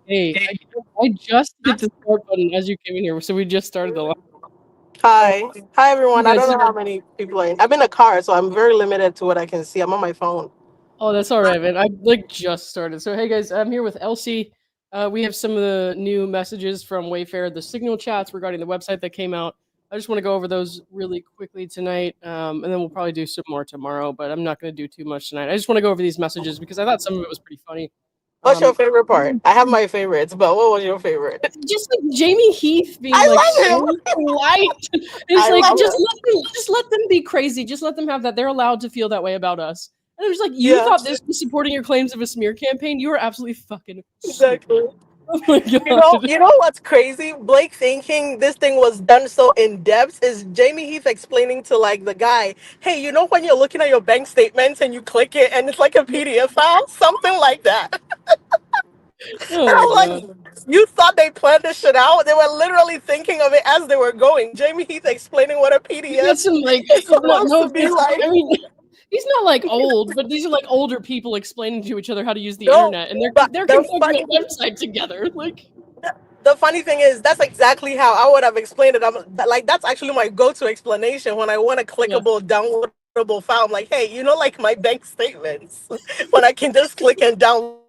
Hey, I just hit the start button as you came in here, so we just started the live. Hi. Hi, You everyone. I guys, don't know how many people are in. I'm in a car, so I'm very limited to what I can see. I'm on my phone. oh, that's all right, man. I like just started. So, hey guys, I'm here with Elsie. We have some of the new messages from Wayfarer, the signal chats regarding the website that came out. I just want to go over those really quickly tonight, and then we'll probably do some more tomorrow. But I'm not going to do too much tonight. I just want to go over these messages because I thought some of it was pretty funny. What's your Um, favorite part? I have my favorites, but what was your favorite? just like Jamie Heath being like I so love him. polite. It's I like love him. just let them be crazy. Just let them have that. They're allowed to feel that way about us. And it was like, you Yeah, thought this was supporting your claims of a smear campaign? You were absolutely fucking stupid. exactly. Oh my You know, god. you know what's crazy? Blake thinking this thing was done so in depth is Jamie Heath explaining to like the guy, hey, you know when you're looking at your bank statements and you click it and it's like a PDF file, something like that. And Oh my I'm god. like, you thought they planned this shit out? They were literally thinking of it as they were going. Jamie Heath explaining what a He's got PDF some like is no, supposed no to be offense. like. I mean, he's not like old, but these are like older people explaining to each other how to use the No, internet, and they're but conducting a website together. Like, the funny thing is that's exactly how I would have explained it. Like that's actually my go-to explanation when I want a yeah, clickable, downloadable file. I'm like, hey, you know, like my bank statements, when I can just click and download,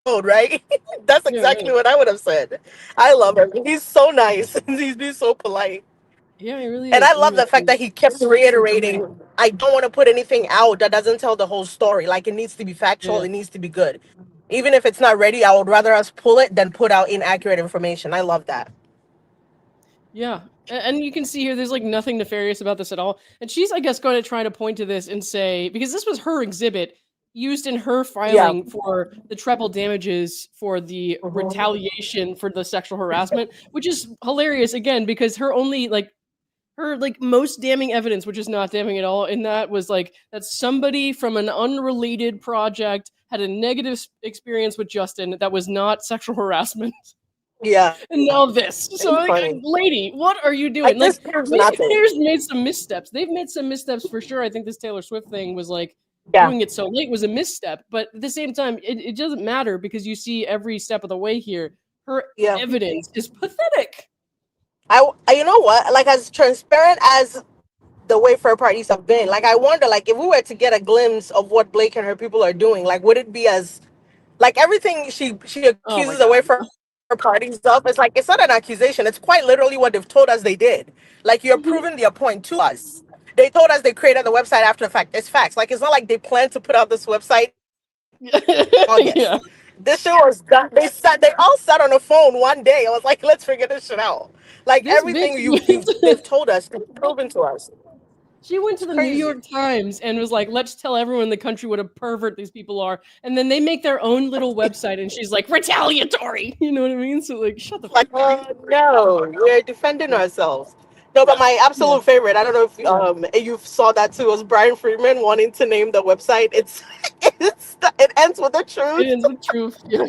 right? That's exactly what I would have yeah, said. I love him. He's so nice. He's being so polite. yeah. He And really I is. love He the really fact that is. he kept reiterating, I don't want to put anything out that doesn't tell the whole story. Like it needs to be factual, Yeah. it needs to be good. Even if it's not ready, I would rather us pull it than put out inaccurate information. I love that. Yeah. And you can see here there's like nothing nefarious about this at all. And she's, I guess, going to try to point to this and say, because this was her exhibit used in her Yeah. filing for the treble damages for the Mhm. retaliation for the sexual harassment, which is hilarious again, because her like most damning evidence, which is not damning at all, in that was like that somebody from an unrelated project had a negative experience with Justin that was not sexual harassment. Yeah. And now this. It's So, like, funny. lady, what are you Like doing? this Like, proves nothing. Wayfarer's made some missteps. They've made some missteps for sure. I think this Taylor Swift thing was like Yeah. doing it so late was a misstep. But at the same time, it doesn't matter because you see every step of the way here. Her Yeah. evidence is pathetic. You know what? Like as transparent as the Wayfarer parties have been, like I wonder, like if we were to get a glimpse of what Blake and her people are doing, like would it be as like everything she Oh accuses my the god. Wayfarer parties of? It's like it's not an accusation. It's quite literally what they've told us they did. Like you're proving their point to us. They told us they created the website after the fact. It's facts. Like it's not like they planned to put out this website in August. Yeah. This shit was done. They all sat on the phone one day. I was like, let's figure this shit out. Like This everything bitch they've told us, they've proven to us. she It's went to the New crazy. York Times and was like, let's tell everyone in the country what a pervert these people are. And then they make their own little website and she's like, retaliatory. You know what I mean? So, like, shut the Like, fuck up. no, we're defending ourselves. No, but my Yeah. absolute favorite, I don't know if you saw that too, was Brian Freeman wanting to name the website. It ends with the It truth. ends with truth. Yeah.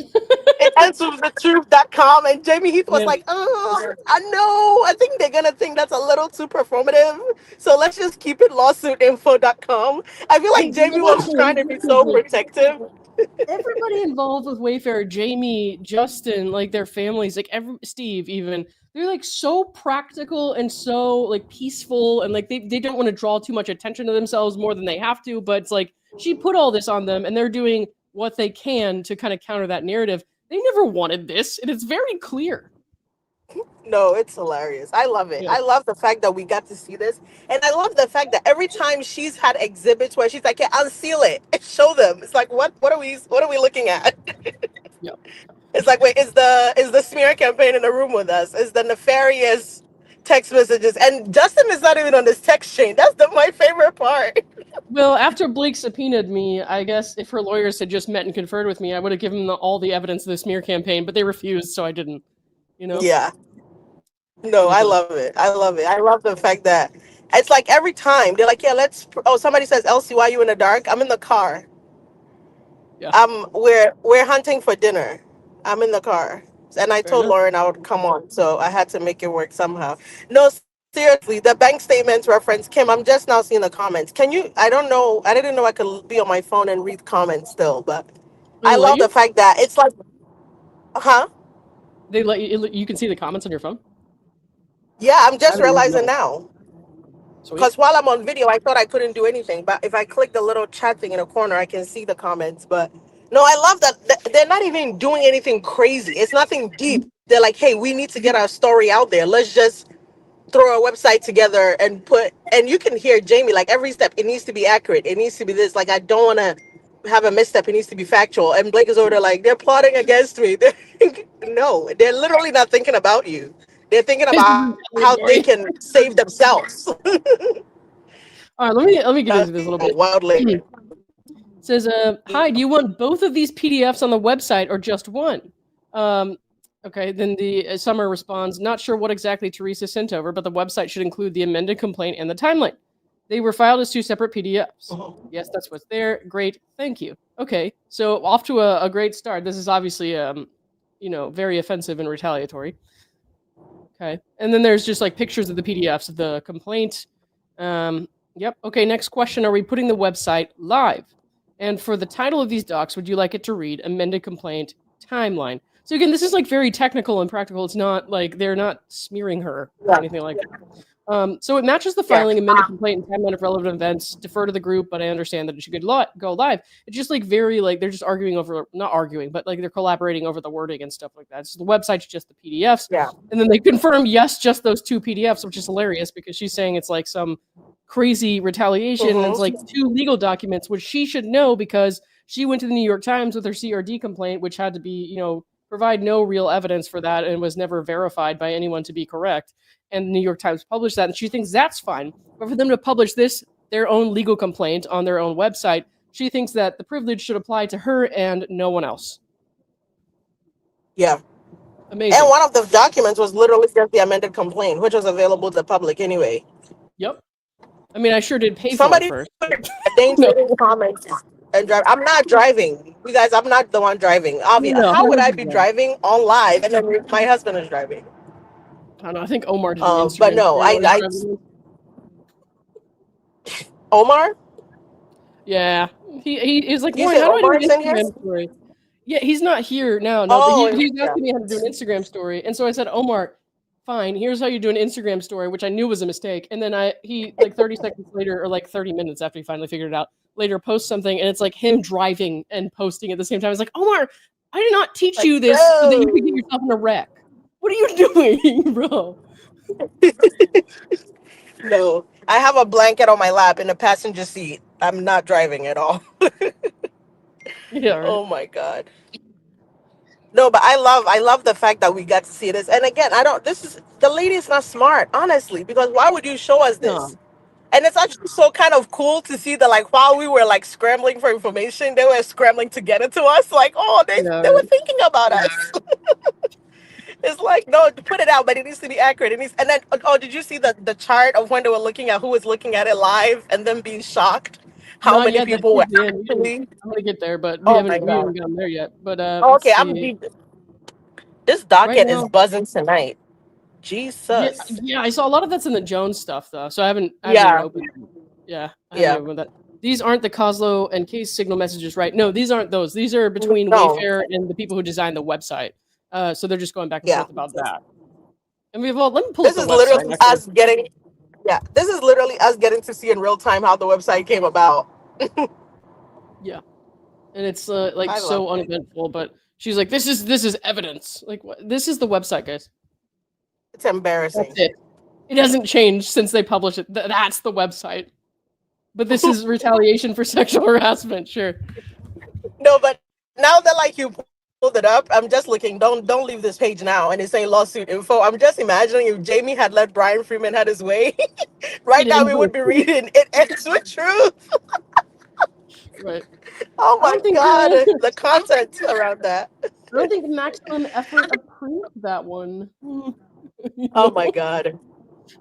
It ends with the truth.com. And Jamie Heath was Yeah. like, oh, I know. I think they're gonna think that's a little too performative. So let's just keep it lawsuitinfo.com. I feel like Jamie was trying Exactly. to be Because, so like, protective. everybody involved with Wayfair, Jamie, Justin, like their families, like every Steve even, they're like so practical and so like peaceful and like they don't want to draw too much attention to themselves more than they have to, but it's like she put all this on them and they're doing what they can to kind of counter that narrative. They never wanted this, and it's very clear. No, it's hilarious. I love it. Yeah. I love the fact that we got to see this. And I love the fact that every time she's had exhibits where she's like, yeah, unseal it. Show them. It's like what are we looking at? Yeah. It's like, wait, is the smear campaign in the room with us? Is the nefarious text messages? And Justin is not even on this text chain. That's my favorite part. Well, after Blake subpoenaed me, I guess if her lawyers had just met and conferred with me, I would have given them all the evidence of the smear campaign, but they refused, so I didn't. You know? Yeah. No, I Ridiculous. love it. I love it. I love the fact that it's like every time they're like, yeah, oh, somebody says, Elsie, why are you in the dark? I'm in the car. Yeah. We're hunting for dinner. I'm in the car. And I Fair told enough. Lauren I would come on, so I had to make it work somehow. No, seriously, the bank statements reference, Kim, I'm just now seeing the comments. Can you I don't know, I didn't know I could be on my phone and read comments still, but Will I it let love the you? fact that it's like, huh? They let you can see the comments on your phone? Yeah, I'm I just didn't even realizing know. now. Sweet. Because while I'm on video, I thought I couldn't do anything. But if I click the little chat thing in the corner, I can see the comments. But no, I love that they're not even doing anything crazy. It's nothing deep. They're like, hey, we need to get our story out there. Let's just throw a website together and and you can hear Jamie, like every step, it needs to be accurate. It needs to be this. Like, I don't want to have a misstep. It needs to be factual. And Blake is over there like, they're plotting against me. No, they're literally not thinking about you. They're thinking This is about how they retaliatory. can save themselves. All right, let me get into this a little bit. Wildly. It says, hi, do you want both of these PDFs on the website or just one? Okay, then the Summer responds, not sure what exactly Teresa sent over, but the website should include the amended complaint and the timeline. They were filed as two separate PDFs. Yes, that's what's there. Great, thank you. Okay, so off to a great start. This is obviously, very offensive and retaliatory. Okay, and then there's just like pictures of the PDFs of the complaint. Yep. Okay, next question. Are we putting the website live? And for the title of these docs, would you like it to read amended complaint timeline? So again, this is like very technical and practical. It's not like they're not smearing her or anything like that. So it matches the filing, amended complaint, and timeline of relevant events. Defer to the group, but I understand that it should go live. It's just like very like they're just arguing over, not arguing, but like they're collaborating over the wording and stuff like that. So the website's just the PDFs. Yeah. And then they confirm, yes, just those two PDFs, which is hilarious because she's saying it's like some crazy retaliation. And it's like two legal documents, which she should know because she went to the New York Times with her CRD complaint, which had to be, provide no real evidence for that and was never verified by anyone to be correct. And the New York Times published that, and she thinks that's fine. But for them to publish their own legal complaint on their own website, she thinks that the privilege should apply to her and no one else. Yeah. Amazing. And one of the documents was literally just the amended complaint, which was available to the public anyway. Yep. I mean, I sure did pay Somebody for it first. dangerous comments and drive. I'm not driving. You guys, I'm not the one driving. How would I be driving on live and then my husband is driving? I don't know. I think Omar did an Instagram. But no, Omar? Yeah. He is like, You how do I do an Omar's in here? Instagram story? Yeah, he's not here now. No, but he was asking me how to do an Instagram story. And so I said, Omar, fine, here's how you do an Instagram story, which I knew was a mistake. And then he like 30 seconds later, or like 30 minutes after he finally figured it out, later posts something, and it's like him driving and posting at the same time. It's like, Omar, I did not teach you this so that you could get yourself in a wreck. What are you doing, bro? No, I have a blanket on my lap in the passenger seat. I'm not driving at all. Yeah. Right. Oh my God. No, but I love the fact that we got to see this. And again, the lady is not smart, honestly, because why would you show us this? No. And it's actually so kind of cool to see that, like, while we were like scrambling for information, they were scrambling to get it to us. Like, they were thinking about us. It's like, no, put it out, but it needs to be accurate. And then, did you see the chart of when they were looking at who was looking at it live and then being shocked? How many people were actually? I'm gonna get there, but we haven't gotten there yet. But okay, this docket is buzzing tonight. Jesus. Yeah, I saw a lot of that's in the Jones stuff though, so I haven't opened it. Yeah, I haven't opened that. These aren't the Coslow and Case signal messages, right? No, these aren't those. These are between Wayfarer and the people who designed the website. So they're just going back and forth about that. And let me pull up the website. This is literally us getting to see in real time how the website came about. Yeah, and it's so uneventful. But she's like, "This is evidence. Like, what? This is the website, guys. It's embarrassing. That's it. It hasn't changed since they published it. That's the website. But this is retaliation for sexual harassment. Sure. No, but now that like you pulled it up, I'm just looking. Don't leave this page now. And it's saying lawsuit info. I'm just imagining if Jamie had let Brian Freeman have his way, right now we would be reading it ends with truth. Right. Oh my God, the content around that. I don't think Maximum Effort approved that one. Oh my God,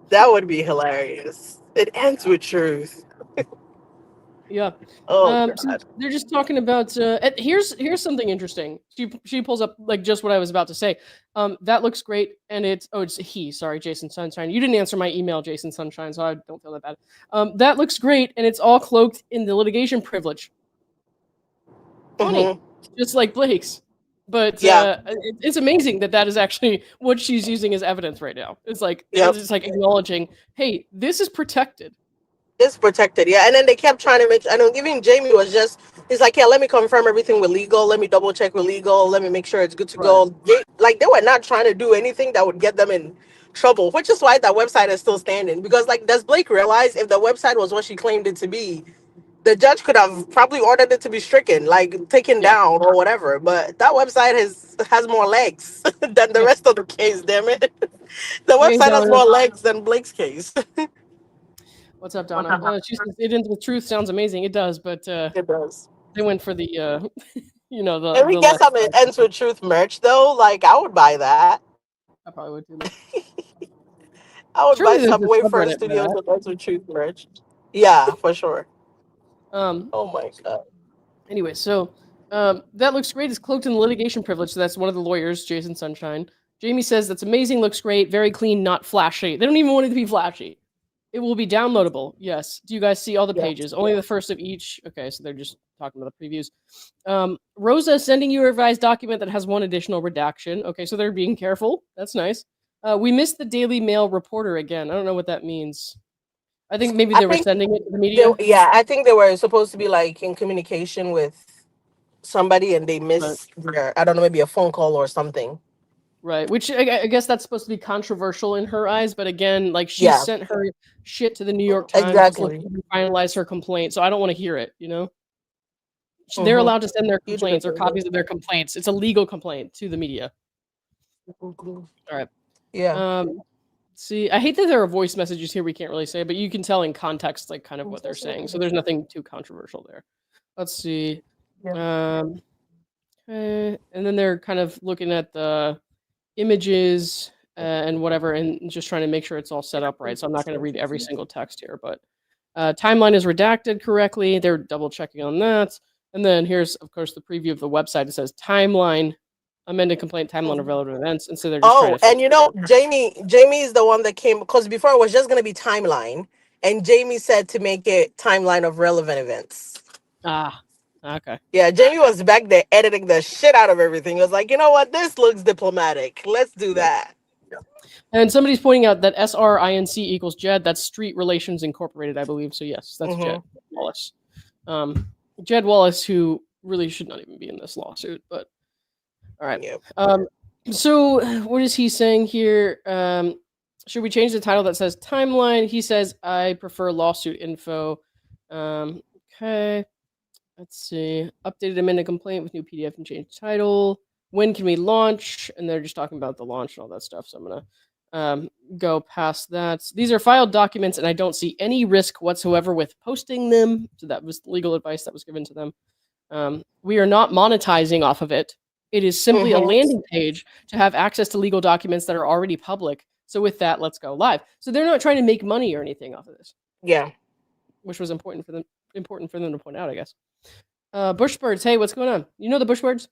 that would be hilarious. It ends with truth. Yeah. Oh so God. they're just talking about. Here's something interesting. She pulls up like just what I was about to say. That looks great, and it's he. Sorry, Jason Sunshine. You didn't answer my email, Jason Sunshine, so I don't feel that bad. That looks great, and it's all cloaked in the litigation privilege. Funny, just like Blake's. But Yeah. it's amazing that is actually what she's using as evidence right now. It's like Yep. it's like acknowledging, hey, this is protected. It's protected, yeah. And then they kept trying to make. I know even Jamie was just. He's like, yeah, let me confirm everything with legal. Let me double check with legal. Let me make sure it's good to Right. go. They were not trying to do anything that would get them in trouble, which is why that website is still standing. Because like, does Blake realize if the website was what she claimed it to be, the judge could have probably ordered it to be stricken, like taken Yeah. down or whatever. But that website has more legs than the Yeah. rest of the case. Damn it, the Hey, website has Donna. more legs than Blake's case. What's up, Donna? She says it ends with truth sounds amazing. It does, but It does. they went for the If we the get less. some ends with truth merch though, like I would buy that. I probably would too. I would buy Surely there's some a Wayfarer subreddit for Studios that. with ends with truth merch. Yeah, for sure. Um. Oh my god. Anyway, so that looks great. It's cloaked in litigation privilege. So that's one of the lawyers, Jason Sunshine. Jamie says that's amazing. Looks great. Very clean. Not flashy. They don't even want it to be flashy. It will be downloadable. Yes. Do you guys see all the Yeah. pages? Only the first of each. Okay, so they're just talking about the previews. Rosa sending you a revised document that has one additional redaction. Okay, so they're being careful. That's nice. We missed the Daily Mail reporter again. I don't know what that means. I think maybe I they were think sending it to the media. I think they were supposed to be like in communication with somebody and they Right. missed their, I don't know, maybe a phone call or something. Right. Which I guess that's supposed to be controversial in her eyes. But again, like she Yeah, sent her shit to the New York Times. She's exactly. looking to finalize her complaint. So I don't want to hear it, you know? They're Mm-hmm. allowed to send their You did a complaints or good job. copies of their complaints. It's a legal complaint to the media. All right. Yeah. Um, see, I hate that there are voice messages here we can't really say, but you can tell in context like kind of what they're saying. So there's nothing too controversial there. Let's see. Yeah. Um, okay. And then they're kind of looking at the images and whatever, and just trying to make sure it's all set up right. So I'm not going to read every single text here, but timeline is redacted correctly. They're double checking on that. And then here's, of course, the preview of the website. It says timeline, amended complaint, timeline of relevant events. And so they're just trying Oh, to and fix you it. know, Jamie is the one that came because before it was just gonna be timeline, and Jamie said to make it timeline of relevant events. Ah, okay. Yeah, Jamie was back there editing the shit out of everything. He was like, you know what, this looks diplomatic. Let's do Yep. that. And somebody's pointing out that SRINC equals Jed. That's Street Relations Incorporated, I believe. So yes, that's Jed Mm-hmm. Wallace. Jed Wallace, who really should not even be in this lawsuit, but all right. Yep. So what is he saying here? Should we change the title that says timeline? He says, I prefer lawsuit info. Okay. Let's see. Updated amended complaint with new PDF and changed title. When can we launch? And they're just talking about the launch and all that stuff. So I'm going to go past that. These are filed documents, and I don't see any risk whatsoever with posting them. So that was legal advice that was given to them. We are not monetizing off of it. It is simply a Mm-hmm. landing page to have access to legal documents that are already public. So with that, let's go live. So they're not trying to make money or anything off of this, Yeah. which was important for them to point out, I guess. Bushbirds, hey, what's going on? You know the Bushbirds?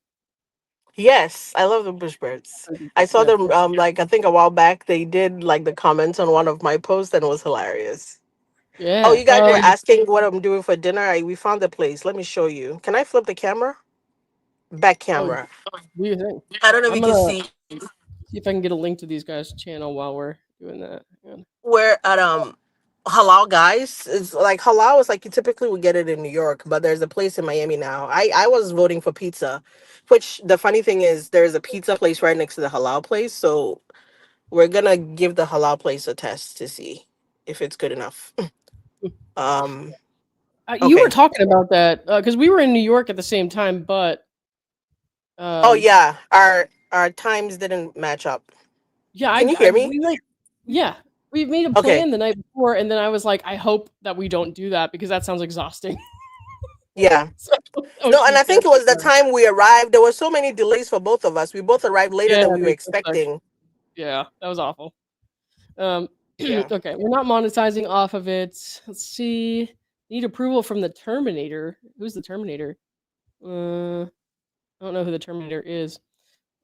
Yes, I love the Bushbirds. I saw Yeah. them like I think a while back. They did like the comments on one of my posts, and it was hilarious. Oh, Yeah. you guys were asking what I'm doing for dinner. We found the place. Let me show you. Can I flip the camera? Back Oh, camera. what do you think? I don't know if I'm you can gonna see. see if I can get a link to these guys' channel while we're doing that. Hang on. We're at Halal Guys. It's like Halal is like you typically would get it in New York, but there's a place in Miami now. I was voting for pizza, which the funny thing is there's a pizza place right next to the Halal place. So we're gonna give the Halal place a test to see if it's good enough. Um. You were Okay. talking about that because we were in New York at the same time, but Oh um, yeah, our times didn't match up. yeah, Can you hear me? we like, yeah, we made a Okay. plan the night before, and then I was like, I hope that we don't do that because that sounds exhausting. Yeah. So, oh, No, and I shoot, think it was the time we arrived. There were so many delays for both of us. We both arrived later yeah, than we were they sucked. expecting. Yeah, that was awful. Um, Yeah. okay, we're not monetizing off of it. Let's see. Need approval from the Terminator. Who's the Terminator? I don't know who the Terminator is.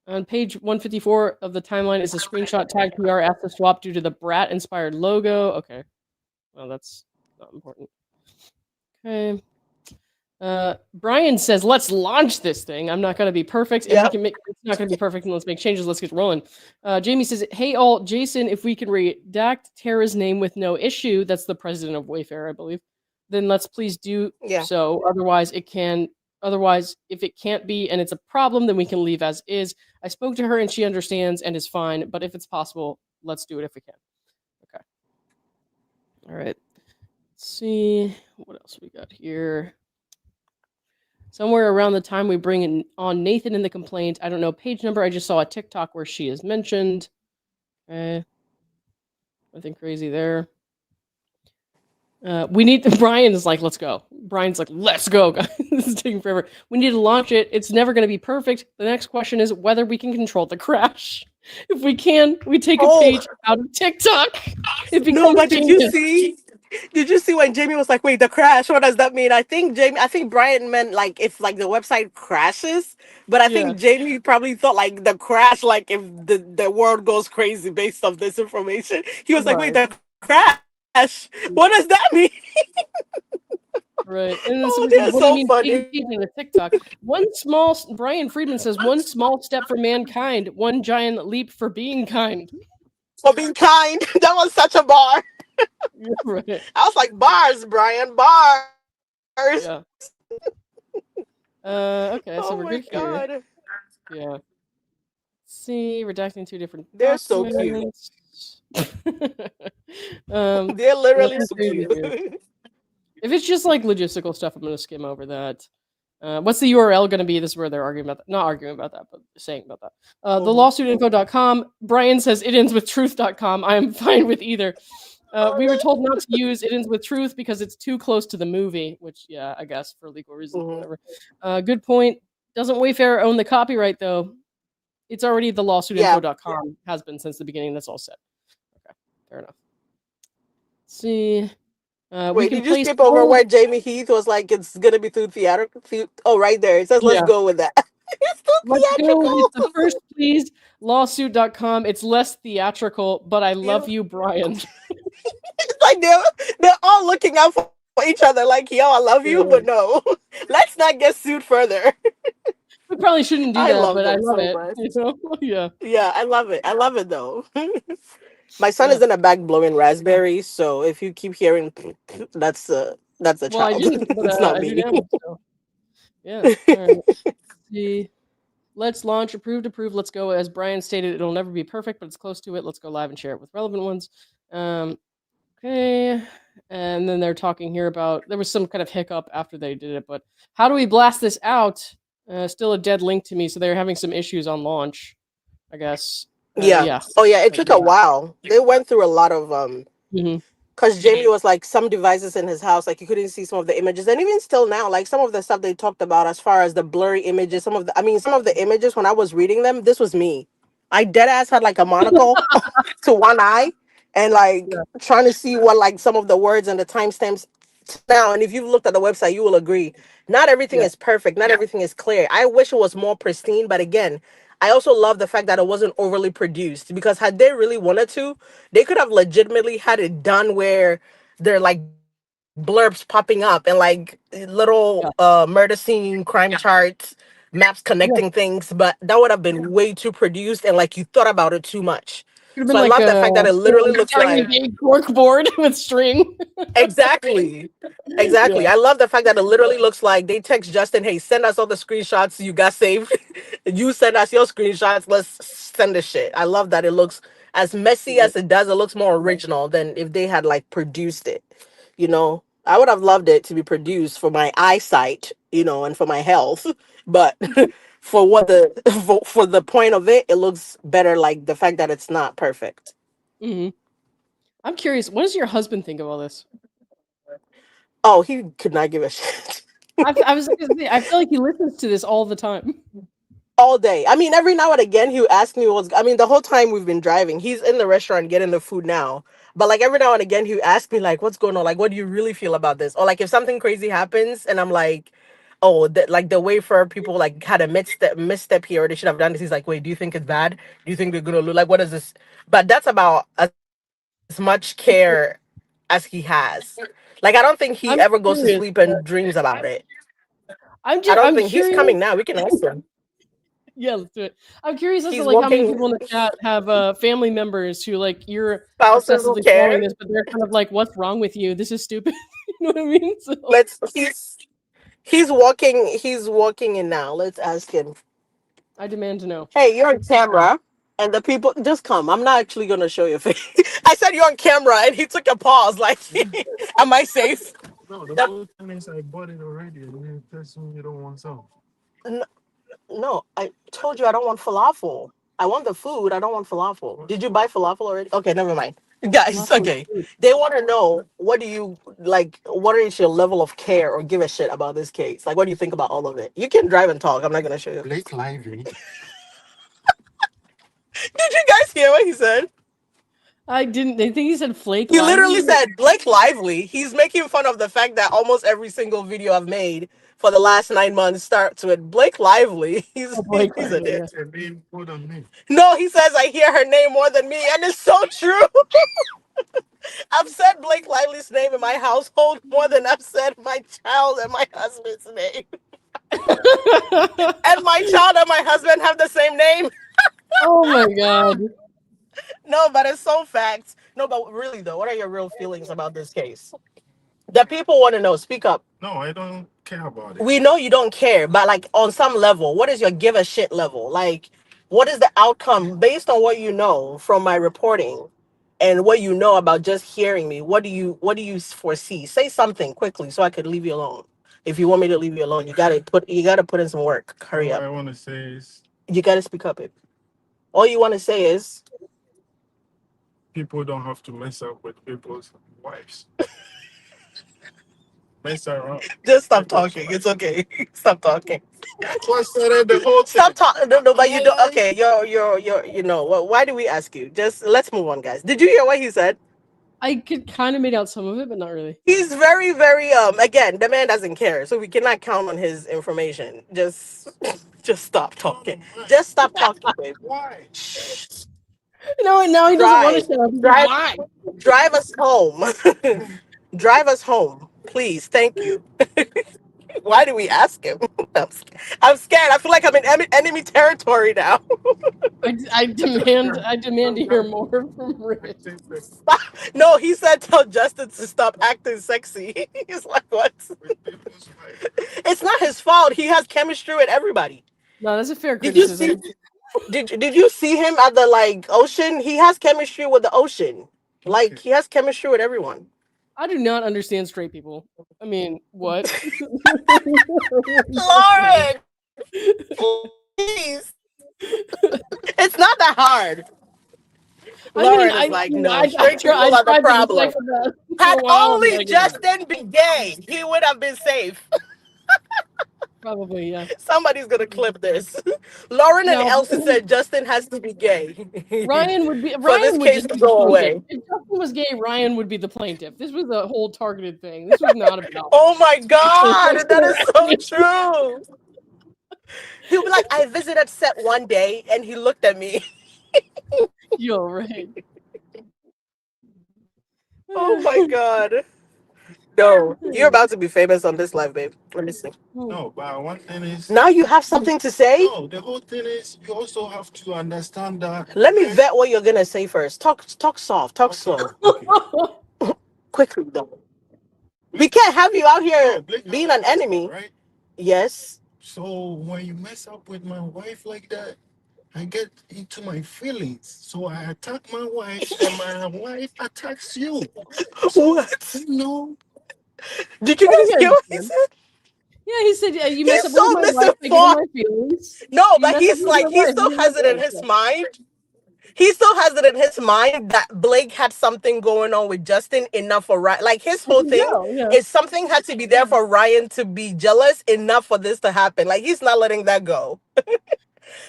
On page 154 of the timeline is a screenshot tag PR asked to swap due to the Brat inspired logo. Okay. Well, that's not important. Okay. Brian says, "Let's launch this thing. I'm not going to be perfect, and we Yep. can make. It's not going to be perfect, and let's make changes. Let's get rolling." Jamie says, "Hey, all, Jason, if we can redact Tara's name with no issue, that's the president of Wayfarer, I believe. Then let's please do Yeah. so. Otherwise, it can. Otherwise, if it can't be and it's a problem, then we can leave as is. I spoke to her and she understands and is fine. But if it's possible, let's do it if we can. Okay. All right. Let's see what else we got here." Somewhere around the time we bring on Nathan in the complaint, I don't know page number. I just saw a TikTok where she is mentioned. Nothing crazy there. We need Brian is like, let's go. Brian's like, let's go, guys. This is taking forever. We need to launch it. It's never going to be perfect. The next question is whether we can control the crash. If we can, we take a Oh page out of TikTok. It no, becomes but did you genius. see? Did you see when Jamie was like, "Wait, the crash? What does that mean?" I think Brian meant like if like the website crashes, but I Yeah, think Jamie probably thought like the crash, like if the world goes crazy based off this information. He was like, "Wait, right. the crash? What does that mean?" Right. And then Oh, somebody says, they're what do you so mean funny. engaging with TikTok? Brian Friedman says, one small step for mankind, one giant leap for being kind. For being kind. That was such a bar. Right. I was like, bars, Brian, bars. Yeah. Oh Okay, my so we're good god. here. Yeah. See, redacting two different They're so cute. documents. They're literally Nothing so crazy cute. here. If it's just like logistical stuff, I'm gonna skim over that. What's the URL going to be? This is where they're arguing about that. Not arguing about that, but saying about that. The Mhm. lawsuitinfo.com. Brian says it ends with truth.com. I am fine with either. We were told not to use it ends with truth because it's too close to the movie, which, yeah, I guess for legal reasons, Mhm. whatever. Good point. Doesn't Wayfarer own the copyright, though? It's already the Yeah. lawsuitinfo.com, has been since the beginning. That's all set. Okay, fair enough. Let's see. We Wait, can did you place skip over polls. where Jamie Heath was like, it's gonna be through theatrical? Oh, right there. It says, let's Yeah. go with that. It's Let's go. It's the too first please lawsuit.com. It's less theatrical, but I love theatrical. you, Brian. It's like they're all looking out for each other, like, yo, I love you, but Yeah. no. Let's not get sued further. We probably shouldn't I do that, love but them I love so it. much. Yeah. Yeah, I love it. I love it though. My son Yeah. is in the back blowing raspberries, so if you keep hearing, that's a Well, I child. didn't, but It's not I do me. now. So yeah. All right. See. Let's launch approved, approved. Let's go. As Brian stated, it'll never be perfect, but it's close to it. Let's go live and share it with relevant ones. Um, okay. And then they're talking here about there was some kind of hiccup after they did it, but how do we blast this out? Still a dead link to me, so they're having some issues on launch, I guess. Yeah. Yeah. Oh yeah, it Like took a while. They went through a lot of hmm because Jamie was like some devices in his house, like you couldn't see some of the images, and even still now, like some of the stuff they talked about as far as the blurry images, some of the images when I was reading them, this was me. I dead ass had like a monocle to one eye, and like Yeah. trying to see what like some of the words and the timestamps now. And if you've looked at the website, you will agree. Not everything Yeah. is perfect. Not everything is clear. I wish it was more pristine, but again, I also love the fact that it wasn't overly produced because had they really wanted to, they could have legitimately had it done where they're like blurbs popping up and like little Yeah. murder scene, crime charts, maps connecting Yeah. things, but that would have been way too produced and like you thought about it too much. Could have So been I like love the a fact that it literally looks really like big cork board with string. exactly. Exactly. Yeah. I love the fact that it literally looks like they text Justin, hey, send us all the screenshots you got saved. You send us your screenshots. Let's send the shit. I love that it looks as messy Right. as it does. It looks more original than if they had like produced it. You know, I would have loved it to be produced for my eyesight, and for my health. But for for the point of it, it looks better. Like the fact that it's not perfect. hmm I'm curious. What does your husband think of all this? Oh, he could not give a shit. I was gonna say, I feel like he listens to this all the time. All day. I mean, every now and again, he would ask me what's. I mean, the whole time we've been driving, he's in the restaurant getting the food now. But like every now and again, he would ask me like, "What's going on? Like, what do you really feel about this?" Or like if something crazy happens, and I'm like, "Oh, that like the way for people like had a misstep here, or they should have done this." He's like, "Wait, do you think it's bad? Do you think they're gonna look like what is this?" But that's about as much care as he has. Like, I don't think he ever I'm goes to sleep curious. and dreams about it. I'm I just, don't I'm think he's curious. coming now. We can ask him. Yeah, let's do it. I'm curious as to He's like how many walking people in the chat have family members who like you're spouses who obsessively following care. this, but they're kind of like, "What's wrong with you? This is stupid." You know what I mean? So Let's he's walking in now. Let's ask him. I demand to know. Hey, you're on camera. And the people just come. I'm not actually gonna show your face. I said you're on camera and he took a pause, like, am I safe? No, the The- good thing is I bought it already, and you tell me you don't want some. n- no, I told you I don't want falafel. I want the food. I don't want falafel. Did you buy falafel already? Okay, never mind. Guys, Falafel is okay. good. They want to know what do you like, what is your level of care or give a shit about this case? Like, what do you think about all of it? You can drive and talk. I'm not gonna show you. Blake Lively. Did you guys hear what he said? I didn't. They think he said Flake He literally Lively. said Blake Lively. He's making fun of the fact that almost every single video I've made for the last 9 months starts with Blake Lively. Oh, Blake He's a Lively. dick. Yeah. Her name more than me. No, he says I hear her name more than me, and it's so true. I've said Blake Lively's name in my household more than I've said my child and my husband's name. And my child and my husband have the same name. Oh my god. No, but it's so facts. No, but really though, what are your real feelings about this case? The people want to know. Speak up. No, I don't care about it. We know you don't care, but like on some level, what is your give a shit level? Like, what is the outcome based on what you know from my reporting and what you know about just hearing me? What do you foresee? Say something quickly so I could leave you alone. If you want me to leave you alone, you gotta put in some work. Hurry All up. I want to say is You gotta speak up. It. All you want to say is people don't have to mess up with people's wives. Mess around. just stop talking. It's okay. Stop talking. That's what started the whole thing. Stop talking. No, but you don't. Okay, you're. You know. Why do we ask you? Just let's move on, guys. Did you hear what he said? I could kind of made out some of it, but not really. He's very, very. Again, the man doesn't care, so we cannot count on his information. Just stop talking. Just stop talking, babe. Why? No, and now he doesn't want to Drive, shut up. He's drive, like, why? drive us home. Drive us home, please. Thank you. Why do we ask him? I'm scared. I feel like I'm in enemy territory now. I demand to hear more from Rich. No, he said tell Justin to stop acting sexy. He's like, what? With people's wives. It's not his fault. He has chemistry with everybody. No, that's a fair Did you criticism. Did you see him at the like ocean? He has chemistry with the ocean. Like he has chemistry with everyone. I do not understand straight people. I mean, what? Lauren, please. It's not that hard. Lauren is like, no, straight people are the problem. Had only Justin been gay, he would have been safe. Probably, yeah. Somebody's gonna clip this. Lauren and No. Elsie said Justin has to be gay. Ryan would be. For Ryan this would case just to be go the plaintiff. away. If Justin was gay, Ryan would be the plaintiff. This was a whole targeted thing. This was not about. Oh my god, that is so true. He'll be like, I visited set one day and he looked at me. Yo, right. Oh my god. No, you're about to be famous on this live, babe. Let me see. No, but one thing is. Now you have something to say? No, the whole thing is you also have to understand that. Let me vet what you're gonna say first. Talk soft, talk slow. Okay. Quickly though. We can't have you out here No, Blake being has an a husband, enemy. right? Yes. So when you mess up with my wife like that, I get into my feelings. So I attack my wife, and my wife attacks you. What? No. Did you guys hear what he said? Yeah, he said, you He's mess up so with my wife, I get in my misinformed. feelings. No, You but mess he's up with like, my he wife, still I get has it my in his feelings. mind. He still has it in his mind that Blake had something going on with Justin enough for Ryan. Like his whole thing Yeah. is something had to be there for Ryan to be jealous enough for this to happen. Like he's not letting that go.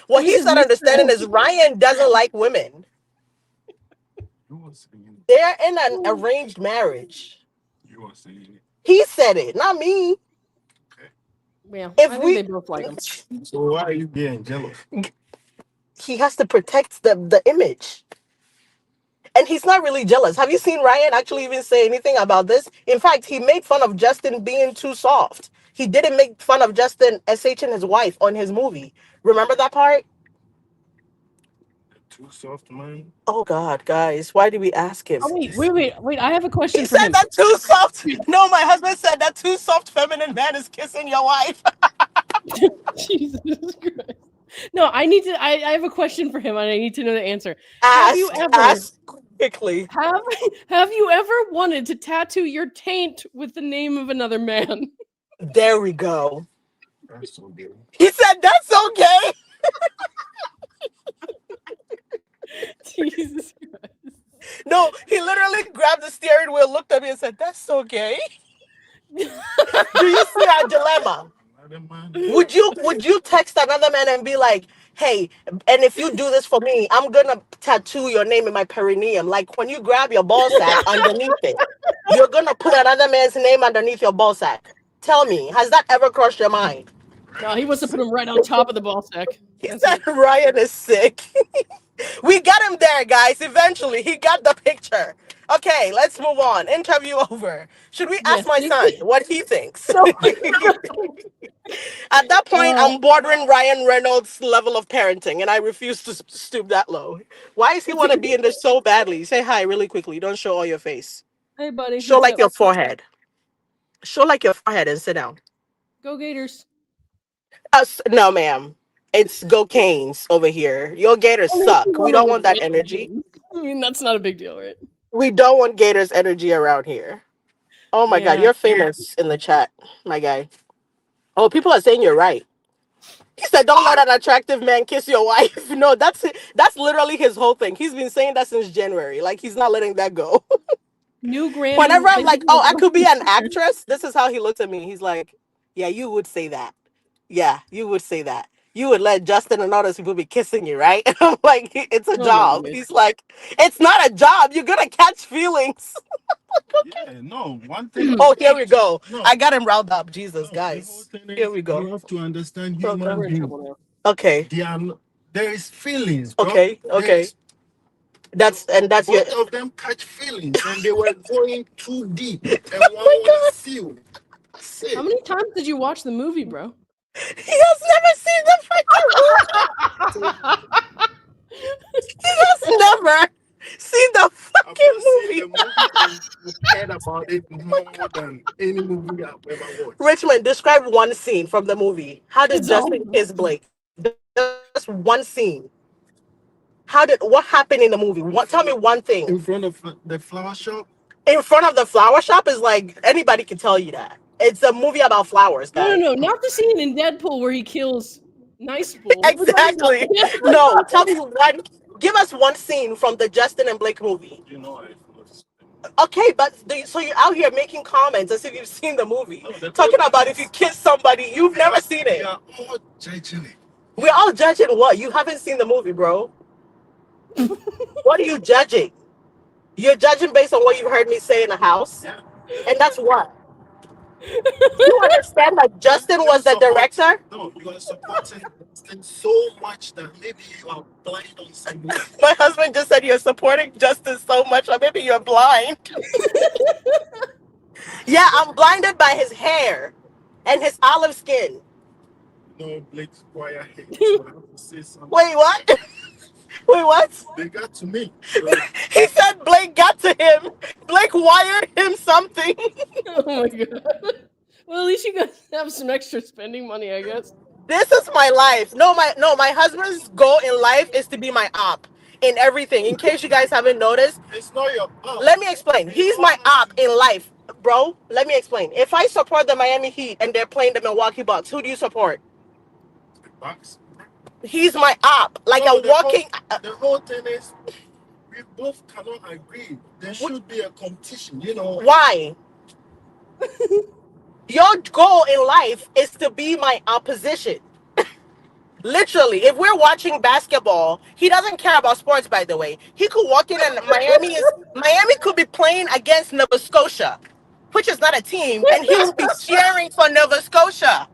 What This he's is not Mr. understanding is Ryan doesn't like women. You are saying it. They're in an arranged marriage. You are saying it. He said it, not me. Yeah, If I think we, they both like him. So why are you getting jealous? he has to protect the image. And he's not really jealous. Have you seen Ryan actually even say anything about this? In fact, he made fun of Justin being too soft. he didn't make fun of Justin SH and his wife on his movie. Remember that part? Too soft, man. Oh God, guys, why did we ask him? Oh wait! I have a He question for said him. that too soft. No, my husband said that too soft feminine man is kissing your wife. Jesus Christ! No, I need to. I have a question for him, and I need to know the answer. Ask quickly. Have you ever wanted to tattoo your taint with the name of another man? There we go. That's so gay. He said that's so gay. Jesus Christ! No, he literally grabbed the steering wheel, looked at me, and said, "That's so gay." Do you see our dilemma? Another man. Would you text another man and be like, "Hey, and if you do this for me, I'm gonna tattoo your name in my perineum." Like when you grab your ball sack underneath it, you're gonna put another man's name underneath your ball sack. Tell me, has that ever crossed your mind? No, he wants to put him right on top of the ball sack. He said Ryan is sick. We got him there, guys. Eventually, he got the picture. Okay, let's move on. Interview over. Should we ask my son what he thinks? At that point, I'm bordering Ryan Reynolds' level of parenting, and I refuse to stoop that low. Why does he want to be in this so badly? Say hi really quickly. Don't show all your face. Hey, buddy. Show like your forehead. Show like your forehead and sit down. Go Gators. No, ma'am. It's go Canes over here. Your Gators suck. We don't want that energy. I mean, that's not a big deal, right? We don't want Gators energy around here. Oh my God, you're famous in the chat, my guy. Oh, people are saying you're right. He said, "Don't let an attractive man kiss your wife." No, that's literally his whole thing. He's been saying that since January. Like he's not letting that go. New Grammy. Whenever I'm like, "Oh, I could be an actress," this is how he looks at me. He's like, "Yeah, you would say that. Yeah, you would say that. You would let Justin and all those people be kissing you, right?" And I'm like, "It's a job." He's like, "It's not a job. You're gonna catch feelings." Yeah, no, one thing. Oh, here we go. No. I got him riled up. Jesus, No, guys. the whole thing Here is we go. You have to understand We're human in trouble beings. now. Okay. There is feelings. Bro. Okay. That's both your. of them catch feelings, and they were going too deep. And one was sealed. How many times did you watch the movie, bro? He has never seen the fucking movie. He has never seen the fucking movie. The movie and cared about it more than any movie I've ever watched. Richmond, describe one scene from the movie. How did Justin kiss Blake? Just one scene. What happened in the movie? Tell me one thing. In front of the flower shop? In front of the flower shop is like, anybody can tell you that. It's a movie about flowers, guys. No, not the scene in Deadpool where he kills Nicepool. Exactly. No, tell me one. Give us one scene from the Justin and Blake movie. You know, Okay, but so you're out here making comments as if you've seen the movie. Talking about if you kiss somebody, you've never seen it. We are all judging it. We're all judging what? You haven't seen the movie, bro. What are you judging? You're judging based on what you've heard me say in the house? Yeah. And that's what? You understand that Justin was the director? No, you are supporting Justin so much that maybe you are blind on something. My husband just said you're supporting Justin so much that maybe you're blind. Yeah, I'm blinded by his hair and his olive skin. No, Blake's quiet hair. So I have to say something. Wait, what? Wait, what? They got to me. He said Blake got to him. Blake wired him something. Oh my God. Well, at least you guys have some extra spending money, I guess. This is my life. No, my husband's goal in life is to be my op in everything. In case you guys haven't noticed. It's not your op. Let me explain. He's my op in life, bro. Let me explain. If I support the Miami Heat and they're playing the Milwaukee Bucks, who do you support? The Bucks. He's my op. Like No, a walking. The whole thing is, we both cannot agree. There should be a competition, you know. Why? Your goal in life is to be my opposition. Literally, if we're watching basketball, he doesn't care about sports, by the way. He could walk in and Miami could be playing against Nova Scotia, which is not a team, and he will be cheering for Nova Scotia.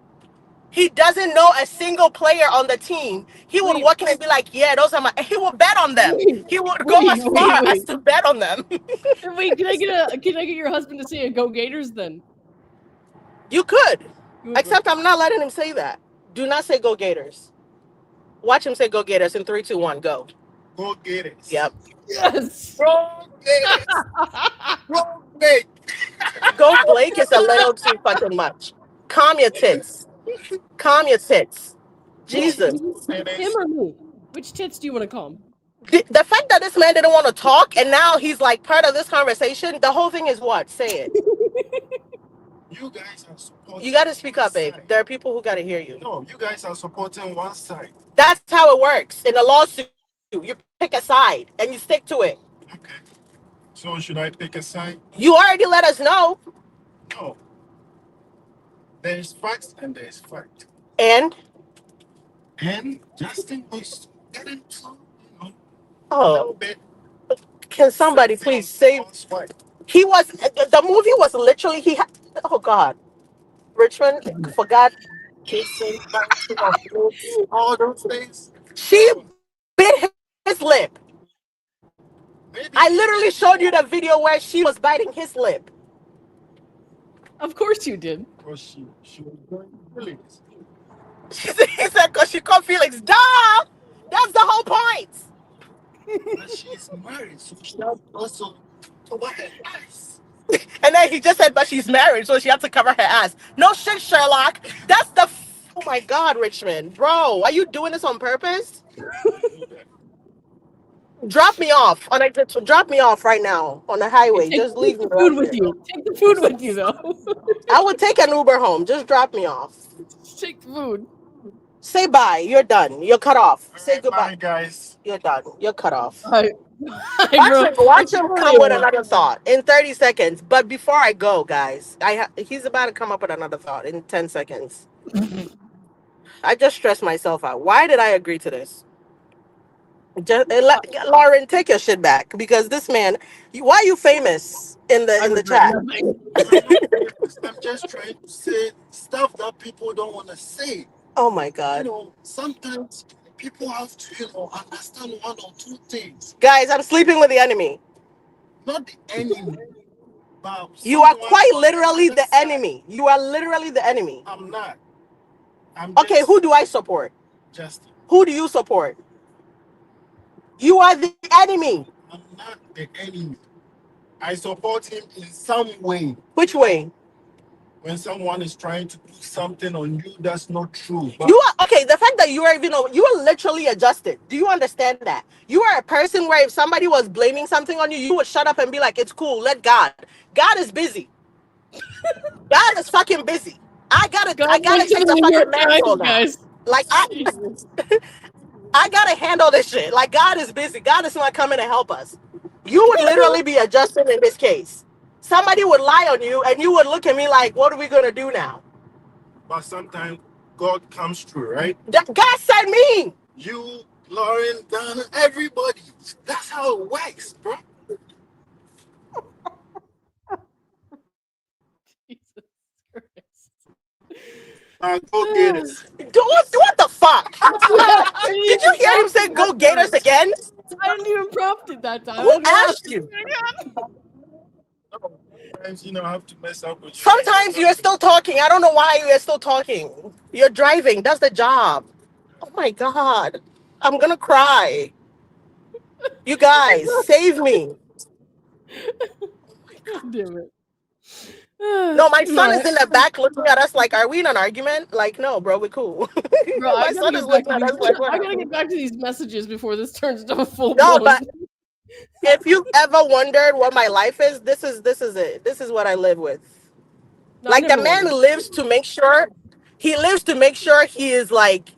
He doesn't know a single player on the team. He would walk in and be like, "Yeah, those are my." He would bet on them. He would go as far as to bet on them. Wait, can I get your husband to say a Go Gators then? You could. Except I'm not letting him say that. Do not say go Gators. Watch him say go Gators in 3, 2, 1, go. Go get it. Yep. Yes. Go get it. Go Blake. Go Blake is a little too fucking much. Calm your tits. Calm your tits. Jesus. Him or me? Which tits do you want to call him? The fact that this man didn't want to talk and now he's like part of this conversation, the whole thing is what? Say it. You guys are supporting. You got to speak one up, babe. side. There are people who got to hear you. No, you guys are supporting one side. That's how it works. In a lawsuit, you pick a side and you stick to it. Okay. So should I pick a side? You already let us know. No. There's facts and there's fact. And? And Justin was getting to, a little bit. Can somebody please say? He was, the movie was literally, he had, oh God. Richmond forgot. All those things. She bit his lip. Maybe I literally showed you the video where she was biting his lip. Of course you did. because she was going feelings. He said because she caught Felix. Duh! That's the whole point. But she's married, so she has also cover her eyes. And then he just said, but she's married, so she had to cover her ass. No shit, Sherlock. That's the. Oh my God, Richmond. Bro, are you doing this on purpose? Drop me off. Drop me off right now on the highway. Just leave me. Take the food with you. Take the food with you, though. I would take an Uber home. Just drop me off. Just take the food. Say bye. You're done. You're cut off. Say goodbye. Bye, guys. You're done. You're cut off. Watch Watch him come with another thought in 30 seconds. But before I go, guys, he's about to come up with another thought in 10 seconds. I just stressed myself out. Why did I agree to this? Lauren, take your shit back because this man. Why are you famous in the chat? I'm just trying to say stuff that people don't want to say. Oh my God. Sometimes people have to, understand one or two things. Guys, I'm sleeping with the enemy. Not the enemy. But you are quite literally the enemy. You are literally the enemy. I'm not. Okay, who do I support? Justin. Who do you support? You are the enemy. I'm not the enemy. I support him in some way. Which way? When someone is trying to do something on you, that's not true. You are okay. The fact that you are you are literally adjusted. Do you understand that? You are a person where if somebody was blaming something on you, you would shut up and be like, "It's cool. Let God. God is busy. God is fucking busy. I gotta take the fucking mantle now. Like I gotta handle this shit. Like God is busy. God is not coming to help us. You would literally be adjusted in this case. Somebody would lie on you and you would look at me like, what are we going to do now? But sometimes God comes through, right? God sent me. You, Lauren, Donna, everybody. That's how it works, bro. Jesus Christ. Go Gators. What the fuck? Did you hear him say go Gators again? I didn't even prompt it that time. Who asked you? Sometimes, I have to mess up with you. Sometimes you're still talking. I don't know why you're still talking. You're driving. That's the job. Oh my God. I'm going to cry. You guys, save me. God damn it. No, my son is in the back looking at us like, are we in an argument? Like, no, bro, we're cool. Bro, My son is looking at us like, I gotta get back to these messages before this turns into a full No, but if you ever wondered what my life is, this is it. This is what I live with. No, like the man lives to make sure he is like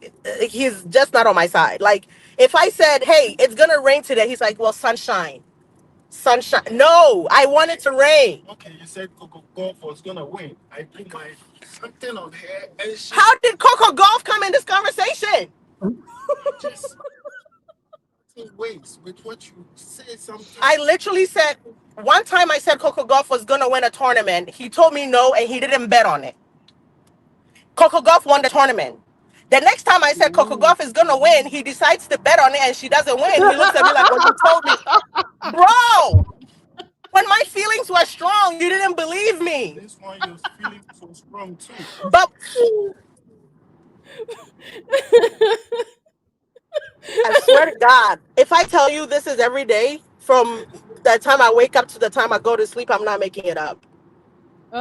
he's just not on my side. Like if I said, hey, it's gonna rain today, he's like, well, sunshine. No, I want it to rain. Okay, you said Coco Golf was gonna win. I put my something on her and she How did Coco Golf come in this conversation? just ways with what you say something. I literally said one time I said Coco Golf was gonna win a tournament. He told me no and he didn't bet on it. Coco Golf won the tournament. The next time I said Coco Golf is gonna win, he decides to bet on it and she doesn't win. He looks at me like, well, you told me. Bro, When my feelings were strong, you didn't believe me. This one your feelings so strong too. But I swear to God, if I tell you this is every day from the time I wake up to the time I go to sleep, I'm not making it up.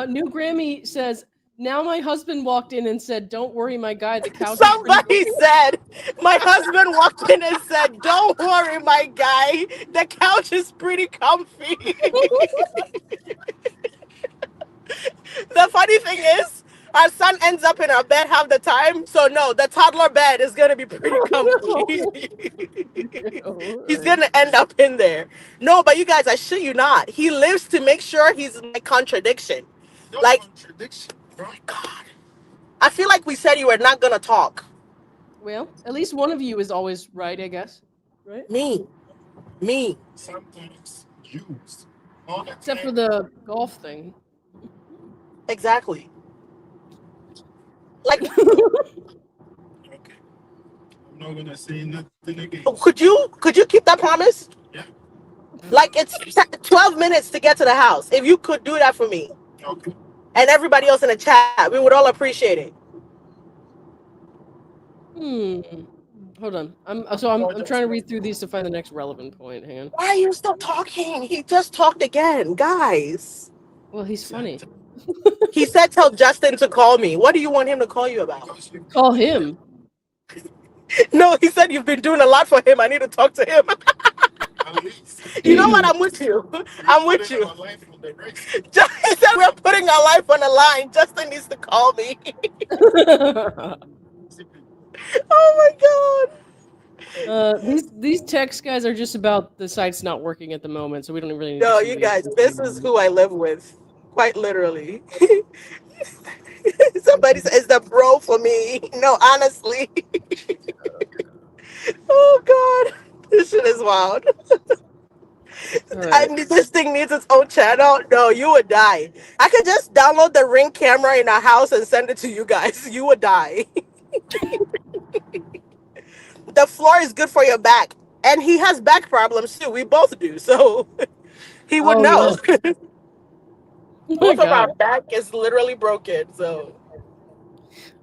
New Grammy says, now my husband walked in and said, don't worry, my guy, the couch is pretty Somebody said, my husband walked in and said, don't worry, my guy, the couch is pretty comfy. The funny thing is, our son ends up in our bed half the time. So no, the toddler bed is gonna be pretty comfy. He's gonna end up in there. No, but you guys, I shit you not. He lives to make sure he's my contradiction. No Like, contradiction, bro. God, I feel like we said you were not gonna talk. Well, at least one of you is always right, I guess. Right? Me. Sometimes used. All the Except for time. the golf thing. Exactly. Like, Okay. I'm not gonna say nothing again. could you keep that promise? Yeah. Like, it's 12 minutes to get to the house. If you could do that for me Okay. and everybody else in the chat, we would all appreciate it. Hold on. I'm trying to read through these to find the next relevant point. Hang on. Why are you still talking? He just talked again, guys. Well, he's funny. He said tell Justin to call me. What do you want him to call you about? Because you Call him. No, he said you've been doing a lot for him. I need to talk to him. at least You know what? I'm with you. I'm with putting you. our life on the race. He said we're putting our life on the line. Justin needs to call me. Oh my God. These text guys are just about the site's not working at the moment, so we don't really need No, to see you these. guys, this is who I live with. Quite literally. Somebody says it's the bro for me. No, honestly. Oh God. This shit is wild. Right. This thing needs its own channel. No, you would die. I could just download the Ring camera in our house and send it to you guys. You would die. The floor is good for your back. And he has back problems too. We both do. So he would know. Yeah. Oh Both of our God. back is literally broken. So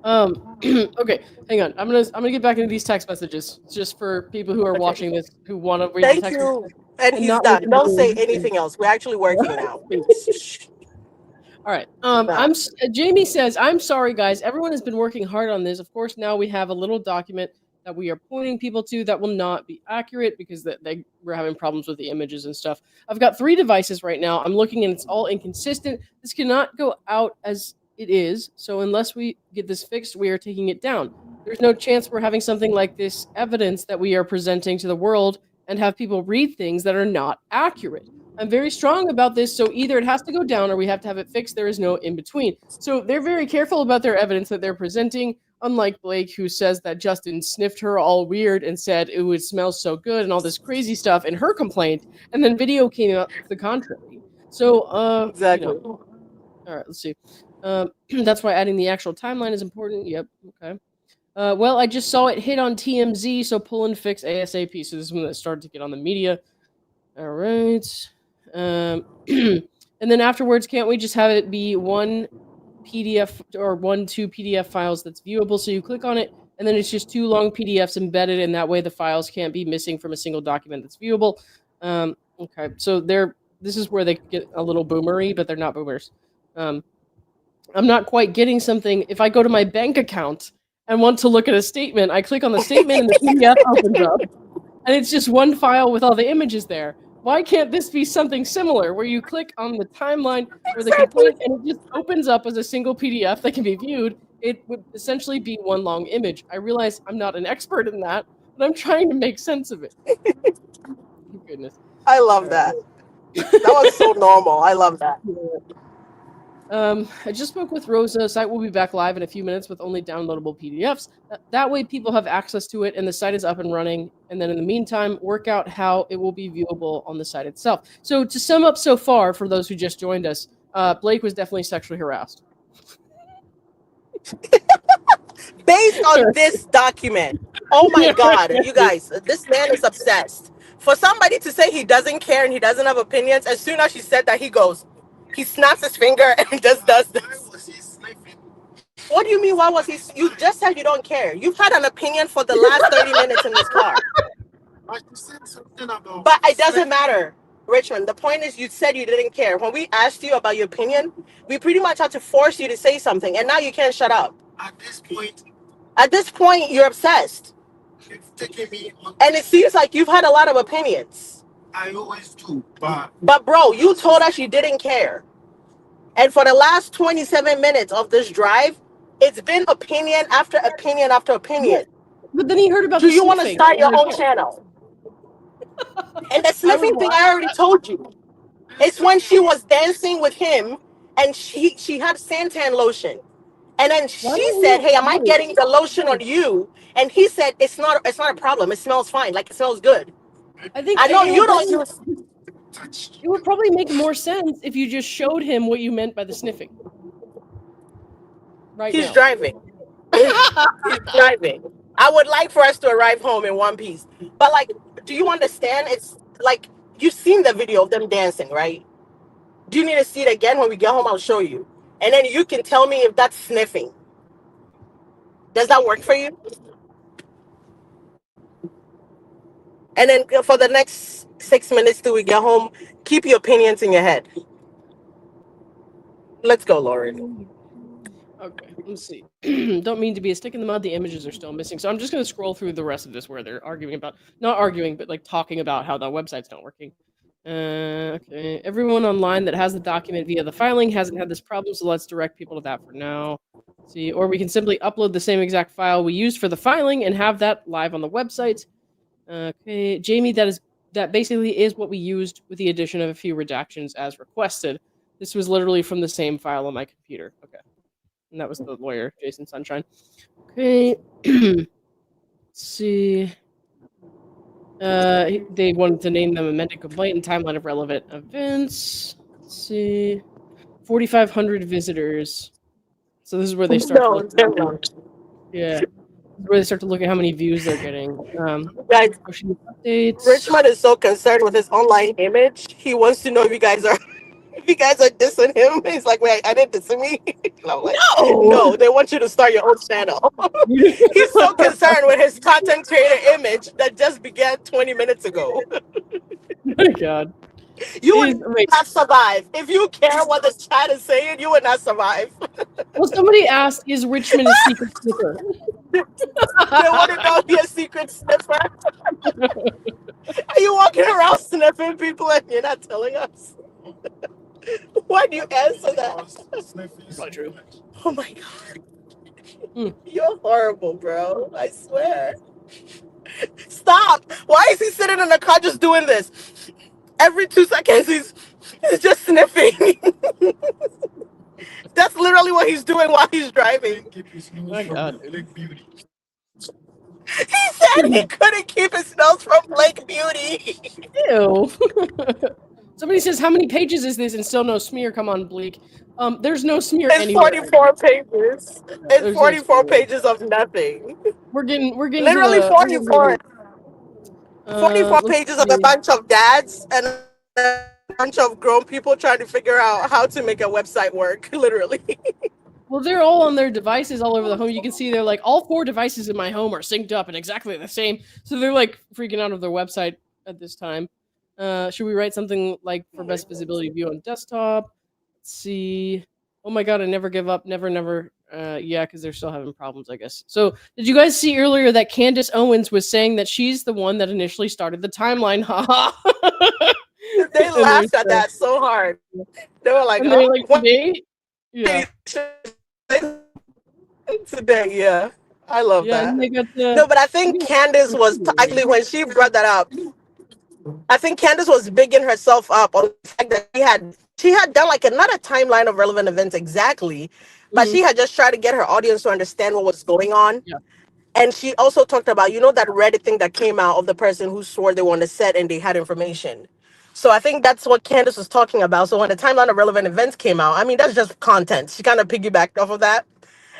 Okay, hang on. I'm gonna get back into these text messages just for people who are watching this who want to read the thank text you. messages. And And he's not done. listen Don't to say me. anything else. We're actually working now. All right. Jamie says, I'm sorry, guys. Everyone has been working hard on this. Of course, now we have a little document that we are pointing people to that will not be accurate because we're having problems with the images and stuff. I've got 3 devices right now. I'm looking and it's all inconsistent. This cannot go out as it is. So unless we get this fixed, we are taking it down. There's no chance we're having something like this evidence that we are presenting to the world and have people read things that are not accurate. I'm very strong about this, so either it has to go down or we have to have it fixed. There is no in between. So they're very careful about their evidence that they're presenting, unlike Blake, who says that Justin sniffed her all weird and said it would smell so good and all this crazy stuff in her complaint, and then video came out to the contrary. So, Exactly. all right, let's see. That's why adding the actual timeline is important. Yep, okay. Well, I just saw it hit on TMZ, so pull and fix ASAP. So this is when it started to get on the media. All right. And then afterwards, can't we just have it be one PDF or 2 PDF files that's viewable? So you click on it, and then it's just 2 long PDFs embedded, and that way the files can't be missing from a single document that's viewable. Okay, so this is where they get a little boomery, but they're not boomers. I'm not quite getting something. If I go to my bank account and want to look at a statement, I click on the statement, and the PDF opens up, and it's just one file with all the images there. Why can't this be something similar where you click on the timeline or the complaint and it just opens up as a single PDF that can be viewed? It would essentially be one long image. I realize I'm not an expert in that, but I'm trying to make sense of it. Goodness. I love that. That was so normal. I love that. I just spoke with Rosa. Site will be back live in a few minutes with only downloadable PDFs. That way people have access to it and the site is up and running. And then in the meantime, work out how it will be viewable on the site itself. So to sum up so far, for those who just joined us, Blake was definitely sexually harassed. Based on this document. Oh my God, you guys, this man is obsessed. For somebody to say he doesn't care and he doesn't have opinions, as soon as she said that, he snaps his finger and just does this. Why was he sniffing? What do you mean? Why was he? You just said you don't care. You've had an opinion for the last 30 minutes in this car. But you said something about. But it doesn't matter, Richmond. The point is, you said you didn't care. When we asked you about your opinion, we pretty much had to force you to say something, and now you can't shut up. At this point, you're obsessed. You've taken me on. And it seems like you've had a lot of opinions. I always do, but. But bro, you told us you didn't care. And for the last 27 minutes of this drive, it's been opinion after opinion after opinion. But then he heard about Do you want to start your own channel? And the sniffing thing, I already told you. It's when she was dancing with him and she had santan lotion. And then she said, "Hey, am I getting the lotion on you?" And he said, "It's not a problem. It smells fine. Like, it smells good." I know you don't use. It would probably make more sense if you just showed him what you meant by the sniffing. Right He's now. driving. He's driving. I would like for us to arrive home in one piece. But like, do you understand? It's like, you've seen the video of them dancing, right? Do you need to see it again? When we get home, I'll show you. And then you can tell me if that's sniffing. Does that work for you? And then for the next 6 minutes till we get home, keep your opinions in your head. Let's go, Lauren. Okay, let's see. Don't mean to be a stick in the mud. The images are still missing. So I'm just going to scroll through the rest of this where they're arguing about, not arguing, but like talking about how the website's not working. Okay. Everyone online that has the document via the filing hasn't had this problem, so let's direct people to that for now. See, or we can simply upload the same exact file we used for the filing and have that live on the website. Okay, Jamie, that basically is what we used with the addition of a few redactions as requested. This was literally from the same file on my computer. Okay. And that was the lawyer, Jason Sunshine. Okay. Let's see. They wanted to name them amended complaint and timeline of relevant events. Let's see. 4,500 visitors. So this is where they start to look. Yeah. Where they start to look at how many views they're getting. Guys, updates. Richmond is so concerned with his online image. He wants to know if you guys are dissing him. He's like, "Wait, I didn't diss me." And I'm like, no, they want you to start your own channel. He's so concerned with his content creator image that just began 20 minutes ago. My God. You would not survive. If you care what the chat is saying, you would not survive. Well, somebody asked, is Richmond a secret sniffer? They want to know if you're a secret sniffer. Are you walking around sniffing people and you're not telling us? Why do you answer that? Probably true. Oh my God. You're horrible, bro. I swear. Stop. Why is he sitting in the car just doing this? Every 2 seconds, he's just sniffing. That's literally what he's doing while he's driving. My God. He said he couldn't keep his nose from Lake Beauty. Ew. Somebody says, how many pages is this? And still no smear. Come on, Bleak. There's no smear anywhere. 44 pages. It's 44 pages of nothing. We're getting literally 44. 44 pages of a bunch of dads and a bunch of grown people trying to figure out how to make a website work. Literally. Well, they're all on their devices all over the home. You can see they're like, all 4 devices in my home are synced up and exactly the same. So they're like freaking out of their website at this time. Should we write something like for best visibility view on desktop? Let's see. Oh my God, I never give up. Never. Yeah, because they're still having problems, I guess. So did you guys see earlier that Candace Owens was saying that she's the one that initially started the timeline? Haha. They laughed at that so hard. They were like, today? Yeah. Today, yeah. I love that. No, but I think Candace was actually, when she brought that up, I think Candace was bigging herself up on the fact that she had done like not a timeline of relevant events exactly, but she had just tried to get her audience to understand what was going on. Yeah. And she also talked about, that Reddit thing that came out of the person who swore they were on the set and they had information. So I think that's what Candace was talking about. So when the timeline of relevant events came out, I mean, that's just content. She kind of piggybacked off of that.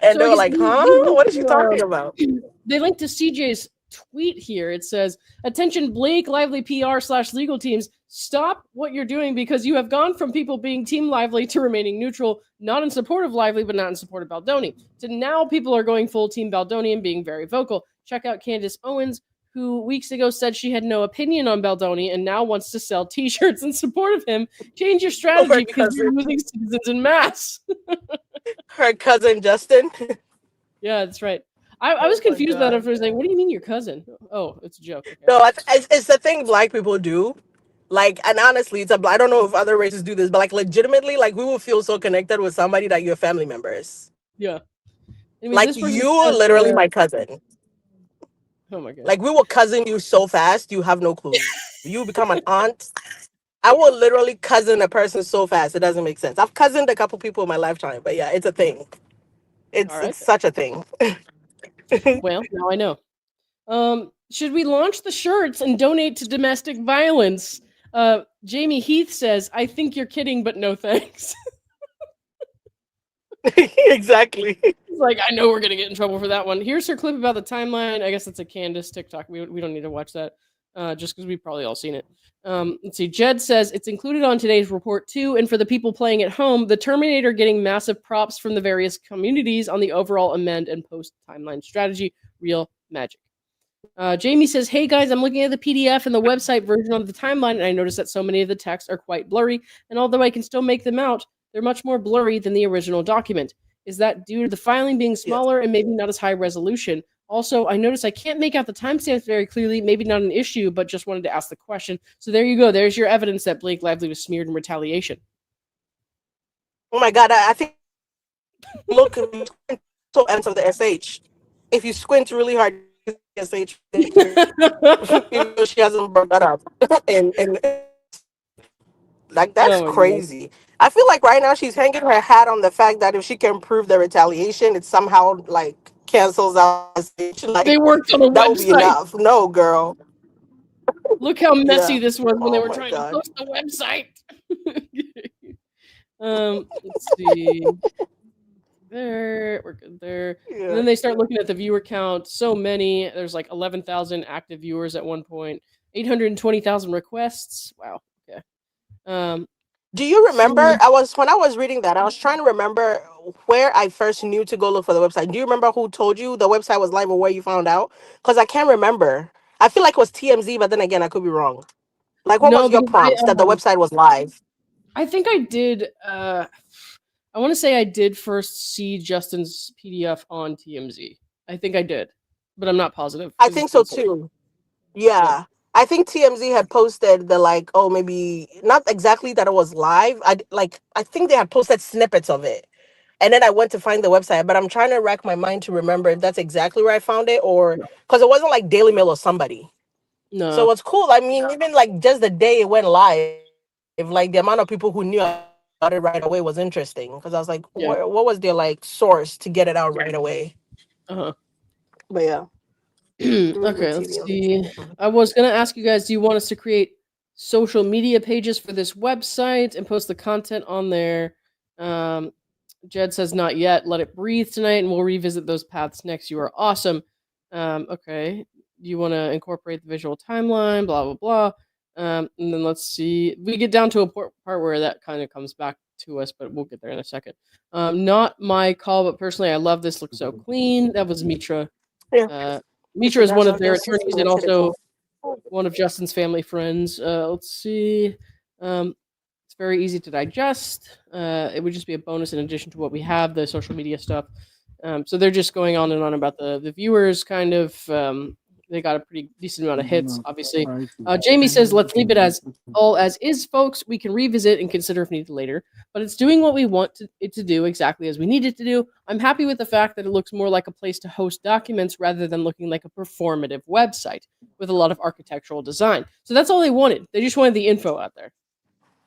And they were like, huh? What is she talking about? They linked to CJ's tweet here. It says, attention Blake Lively PR/legal teams, stop what you're doing because you have gone from people being Team Lively to remaining neutral, not in support of Lively, but not in support of Baldoni, to now people are going full Team Baldoni and being very vocal. Check out Candace Owens, who weeks ago said she had no opinion on Baldoni and now wants to sell t-shirts in support of him. Change your strategy because you're losing citizens en masse. Her cousin Justin. Yeah, that's right. I was confused about it for a second. What do you mean your cousin? Oh, it's a joke. Okay. No, it's the thing Black people do. Like, and honestly, I don't know if other races do this, but like legitimately, like we will feel so connected with somebody that your family members. Yeah. I mean, like you says, literally my cousin. Oh my god. Like we will cousin you so fast, you have no clue. You become an aunt. I will literally cousin a person so fast, it doesn't make sense. I've cousined a couple people in my lifetime, but yeah, it's a thing. It's such a thing. Well, now I know. Should we launch the shirts and donate to domestic violence? Jamie Heath says, I think you're kidding, but no thanks. Exactly. He's like, I know we're going to get in trouble for that one. Here's her clip about the timeline. I guess that's a Candace TikTok. We don't need to watch that just because we've probably all seen it. Let's see. Jed says, it's included on today's report too. And for the people playing at home, the Terminator getting massive props from the various communities on the overall amend and post timeline strategy. Real magic. Jamie says, hey guys, I'm looking at the PDF and the website version of the timeline, and I noticed that so many of the texts are quite blurry, and although I can still make them out, they're much more blurry than the original document. Is that due to the filing being smaller and maybe not as high resolution? Also, I noticed I can't make out the timestamps very clearly, maybe not an issue, but just wanted to ask the question. So there you go. There's your evidence that Blake Lively was smeared in retaliation. Oh my God, I think, look, so ends of the SH. If you squint really hard, SH, she hasn't brought that up. and like, that's crazy. God. I feel like right now she's hanging her hat on the fact that if she can prove the retaliation, it somehow like cancels out SH. Like, they worked on a that website. Would be enough. No, girl. Look how messy this was when they were trying to post the website. Let's see. There, we're good there. Yeah. And then they start looking at the viewer count. So many. There's like 11,000 active viewers at one point. 820,000 requests. Wow. Okay. Do you remember? When I was reading that, I was trying to remember where I first knew to go look for the website. Do you remember who told you the website was live or where you found out? Because I can't remember. I feel like it was TMZ, but then again, I could be wrong. Like, what was your prompts that the website was live? I think I did. I want to say I did first see Justin's PDF on TMZ. I think I did, but I'm not positive. I think so too. Yeah. I think TMZ had posted the like, oh, maybe not exactly that it was live. I think they had posted snippets of it. And then I went to find the website, but I'm trying to rack my mind to remember if that's exactly where I found it or because it wasn't like Daily Mail or somebody. No. So what's cool, I mean, even like just the day it went live, if like the amount of people who knew about it right away was interesting because I was like, what was their like source to get it out right away? Uh-huh. But yeah. Okay, let's see. I was going to ask you guys, do you want us to create social media pages for this website and post the content on there? Jed says not yet. Let it breathe tonight, and we'll revisit those paths next. You are awesome. Okay. Do you want to incorporate the visual timeline? Blah, blah, blah. And then let's see. We get down to a part where that kind of comes back to us, but we'll get there in a second. Not my call, but personally, I love this. Looks so clean. That was Mitra. Yeah. Mitra is one of their attorneys and also one of Justin's family friends. Let's see. It's very easy to digest. It would just be a bonus in addition to what we have, the social media stuff. So they're just going on and on about the viewers, kind of. They got a pretty decent amount of hits, obviously. Jamie says, let's leave it as all as is, folks. We can revisit and consider if needed later. But it's doing what we want it to do exactly as we need it to do. I'm happy with the fact that it looks more like a place to host documents rather than looking like a performative website with a lot of architectural design. So that's all they wanted. They just wanted the info out there.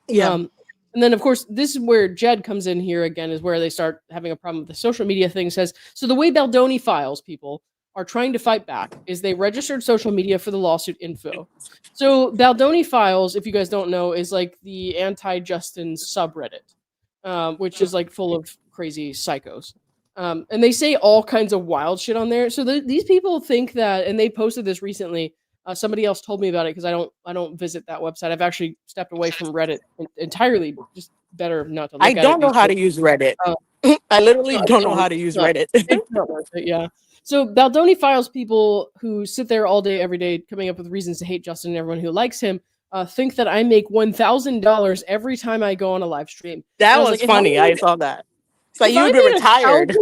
Yeah. And then, of course, this is where Jed comes in here again, is where they start having a problem with the social media thing. Says, so the way Baldoni files, people are trying to fight back is they registered social media for the lawsuit info. So Baldoni Files, if you guys don't know, is like the anti-Justin subreddit, which is like full of crazy psychos. And they say all kinds of wild shit on there. So these people think that, and they posted this recently. Somebody else told me about it because I don't visit that website. I've actually stepped away from Reddit entirely. Just better not to I look at it don't know these how days. to use Reddit. Uh, I literally no, don't know how to use Reddit. it's not worth it. Yeah. So Baldoni Files people who sit there all day, every day, coming up with reasons to hate Justin and everyone who likes him, think that I make $1,000 every time I go on a live stream. That And I was was like, funny. I saw that. It's like if you I would be made retired.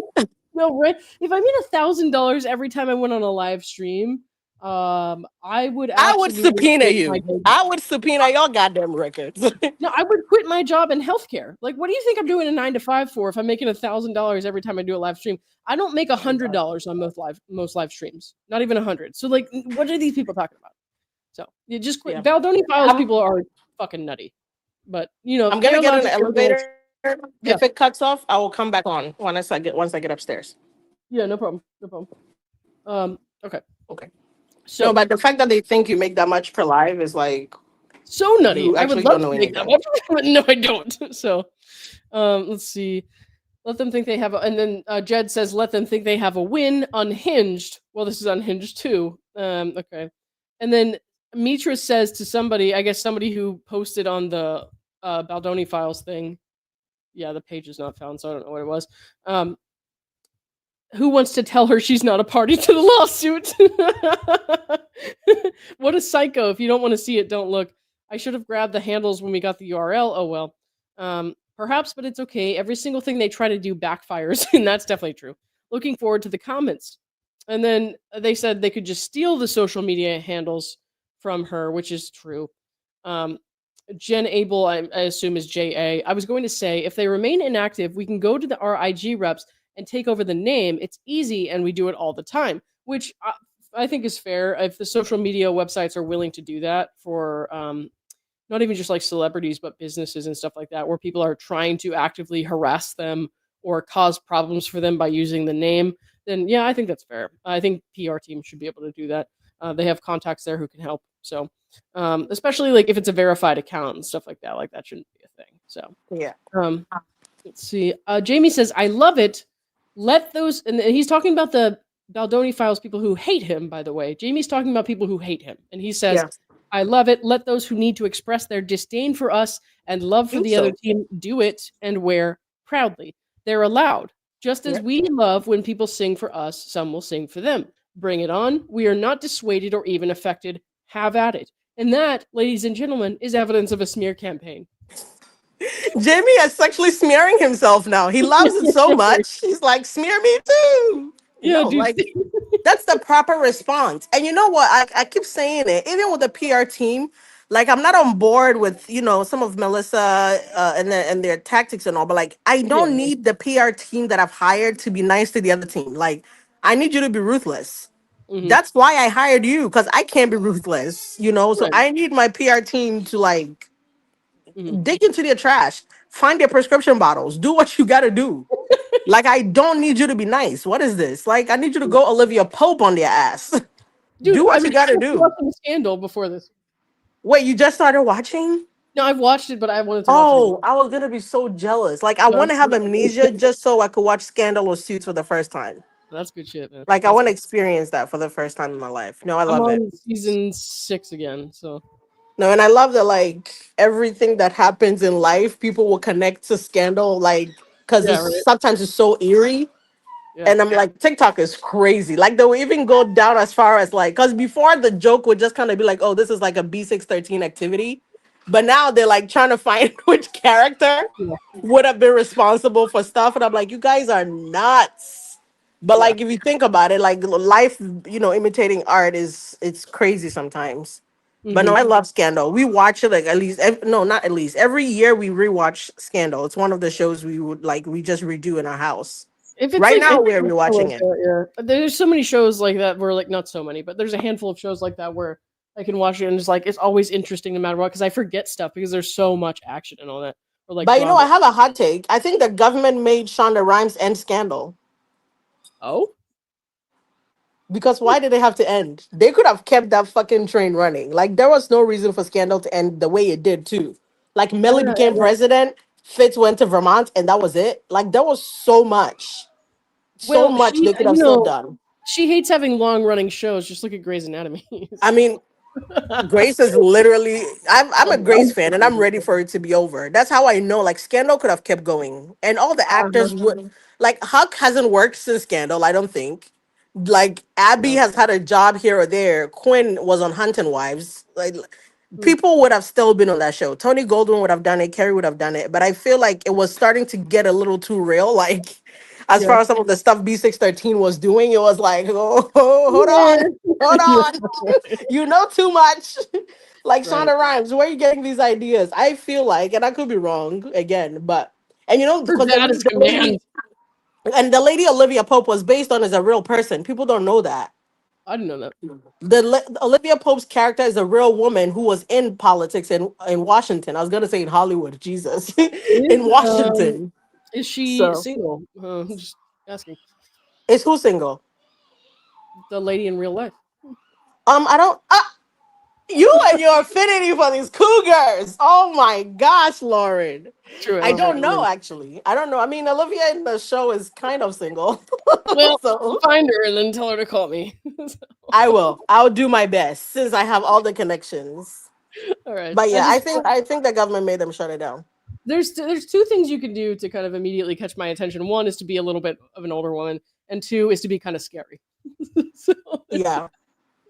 no, right? If I made $1,000 every time I went on a live stream, I would I would absolutely subpoena quit my you. day I job. would subpoena your goddamn records. No, I would quit my job in healthcare. Like, what do you think I'm doing a 9 to 5 for if I'm making $1,000 every time I do a live stream? I don't make $100 on most live streams. Not even 100. So, like, what are these people talking about? So, you just quit. Yeah. Baldoni Files people are fucking nutty. But I'm gonna get an elevator. Yeah. If it cuts off, I will come back on once I get upstairs. Yeah, no problem. No problem. Okay. Okay. So, No, but the fact that they think you make that much per live is like so nutty. you I would actually love don't know to make that anything. much, but no, I don't. So, let's see. Let them think they have and then Jed says, let them think they have a win. Unhinged. Well, this is Unhinged too. Okay. And then Mitra says to somebody, I guess somebody who posted on the Baldoni Files thing. Yeah, the page is not found, so I don't know what it was. Who wants to tell her she's not a party to the lawsuit? What a psycho. If you don't want to see it, don't look. I should have grabbed the handles when we got the URL. Oh, well. Perhaps, but it's okay. Every single thing they try to do backfires, and that's definitely true. Looking forward to the comments. And then they said they could just steal the social media handles from her, which is true. Jen Abel, I assume, is JA. I was going to say, if they remain inactive, we can go to our IG reps and take over the name. It's easy, and we do it all the time, which I think is fair. If the social media websites are willing to do that for not even just like celebrities, but businesses and stuff like that, where people are trying to actively harass them or cause problems for them by using the name, then yeah, I think that's fair. I think PR teams should be able to do that. They have contacts there who can help. So, especially like if it's a verified account and stuff like that shouldn't be a thing. So, Yeah. Let's see. Jamie says, I love it. Let those, and he's talking about the Baldoni Files people who hate him, by the way. Jamie's talking about people who hate him. And he says, Yeah. I love it. Let those who need to express their disdain for us and love for the other team do it and wear proudly. They're allowed. Just as we love when people sing for us, some will sing for them. Bring it on. We are not dissuaded or even affected. Have at it. And that, ladies and gentlemen, is evidence of a smear campaign. Jamie is sexually smearing himself now. He loves it so much. He's like, smear me too. Yeah, No, dude. like that's the proper response. And you know what? I keep saying it, even with the PR team. Like I'm not on board with some of Melissa and their tactics and all, but like I don't need the PR team that I've hired to be nice to the other team. Like I need you to be ruthless. That's why I hired you, because I can't be ruthless. So Right. I need my PR team to like Mhm. dig into their trash, find their prescription bottles, do what you gotta do. Like I don't need you to be nice. What is this? Like I need you to go Olivia Pope on their ass. Dude, Do what I you gotta was do. watching Scandal before this. Wait, you just started watching? No, I've watched it, but I wanted to watch Oh, I was gonna be so jealous. Like I want to have amnesia just so I could watch Scandal or Suits for the first time. That's good shit, man. Like I want to experience that for the first time in my life. No, I I'm love it. on season 6 again, so No, and I love that like everything that happens in life, people will connect to Scandal, like because yeah, it's right. sometimes it's so eerie. Yeah. And I'm like, TikTok is crazy. Like they'll even go down as far as like, because before the joke would just kind of be like, oh, this is like a B613 activity. But now they're like trying to find which character Yeah. would have been responsible for stuff. And I'm like, you guys are nuts. But like if you think about it, like life, imitating art it's crazy sometimes. But no, I love Scandal. We watch it like at least no, not at least. Every year we rewatch Scandal. It's one of the shows we just redo in our house. If it's Right like now if we're it's a show rewatching like it. that, yeah. There's so many shows like that where like not so many, but there's a handful of shows like that where I can watch it and it's like it's always interesting no matter what because I forget stuff because there's so much action and all that. Or like But drama. I have a hot take. I think the government made Shonda Rhimes end Scandal. Oh? Because why did it have to end? They could have kept that fucking train running. Like there was no reason for Scandal to end the way it did too. Like Melly became president, Fitz went to Vermont, and that was it. Like there was so much. So much they could have still done. She hates having long-running shows. Just look at Grey's Anatomy. I mean, Grace is literally. I'm a Grace fan, and I'm ready for it to be over. That's how I know. Like Scandal could have kept going, and all the actors would. Like Huck hasn't worked since Scandal. I don't think. Like Abby has had a job here or there. Quinn was on Hunting Wives. Like people would have still been on that show. Tony Goldwyn would have done it. Carrie would have done it. But I feel like it was starting to get a little too real. Like as far as some of the stuff B613 was doing, it was like, oh, hold on, you know too much. Like Shonda Rhimes, where are you getting these ideas? I feel like, and I could be wrong again, but and you know because the lady Olivia Pope was based on as a real person. People don't know that. I didn't know that. Olivia Pope's character is a real woman who was in politics in Washington. I was gonna say in Hollywood, Jesus, in Washington. Is she single? I'm just asking. Is who single? The lady in real life. I don't. You and your affinity for these cougars. Oh my gosh, Lauren. True. I don't know actually. I don't know. I mean, Olivia in the show is kind of single. Well, so find her and then tell her to call me. I will. I'll do my best since I have all the connections. All right. But yeah, I think the government made them shut it down. There's two things you can do to kind of immediately catch my attention. One is to be a little bit of an older woman, and two is to be kind of scary. Yeah.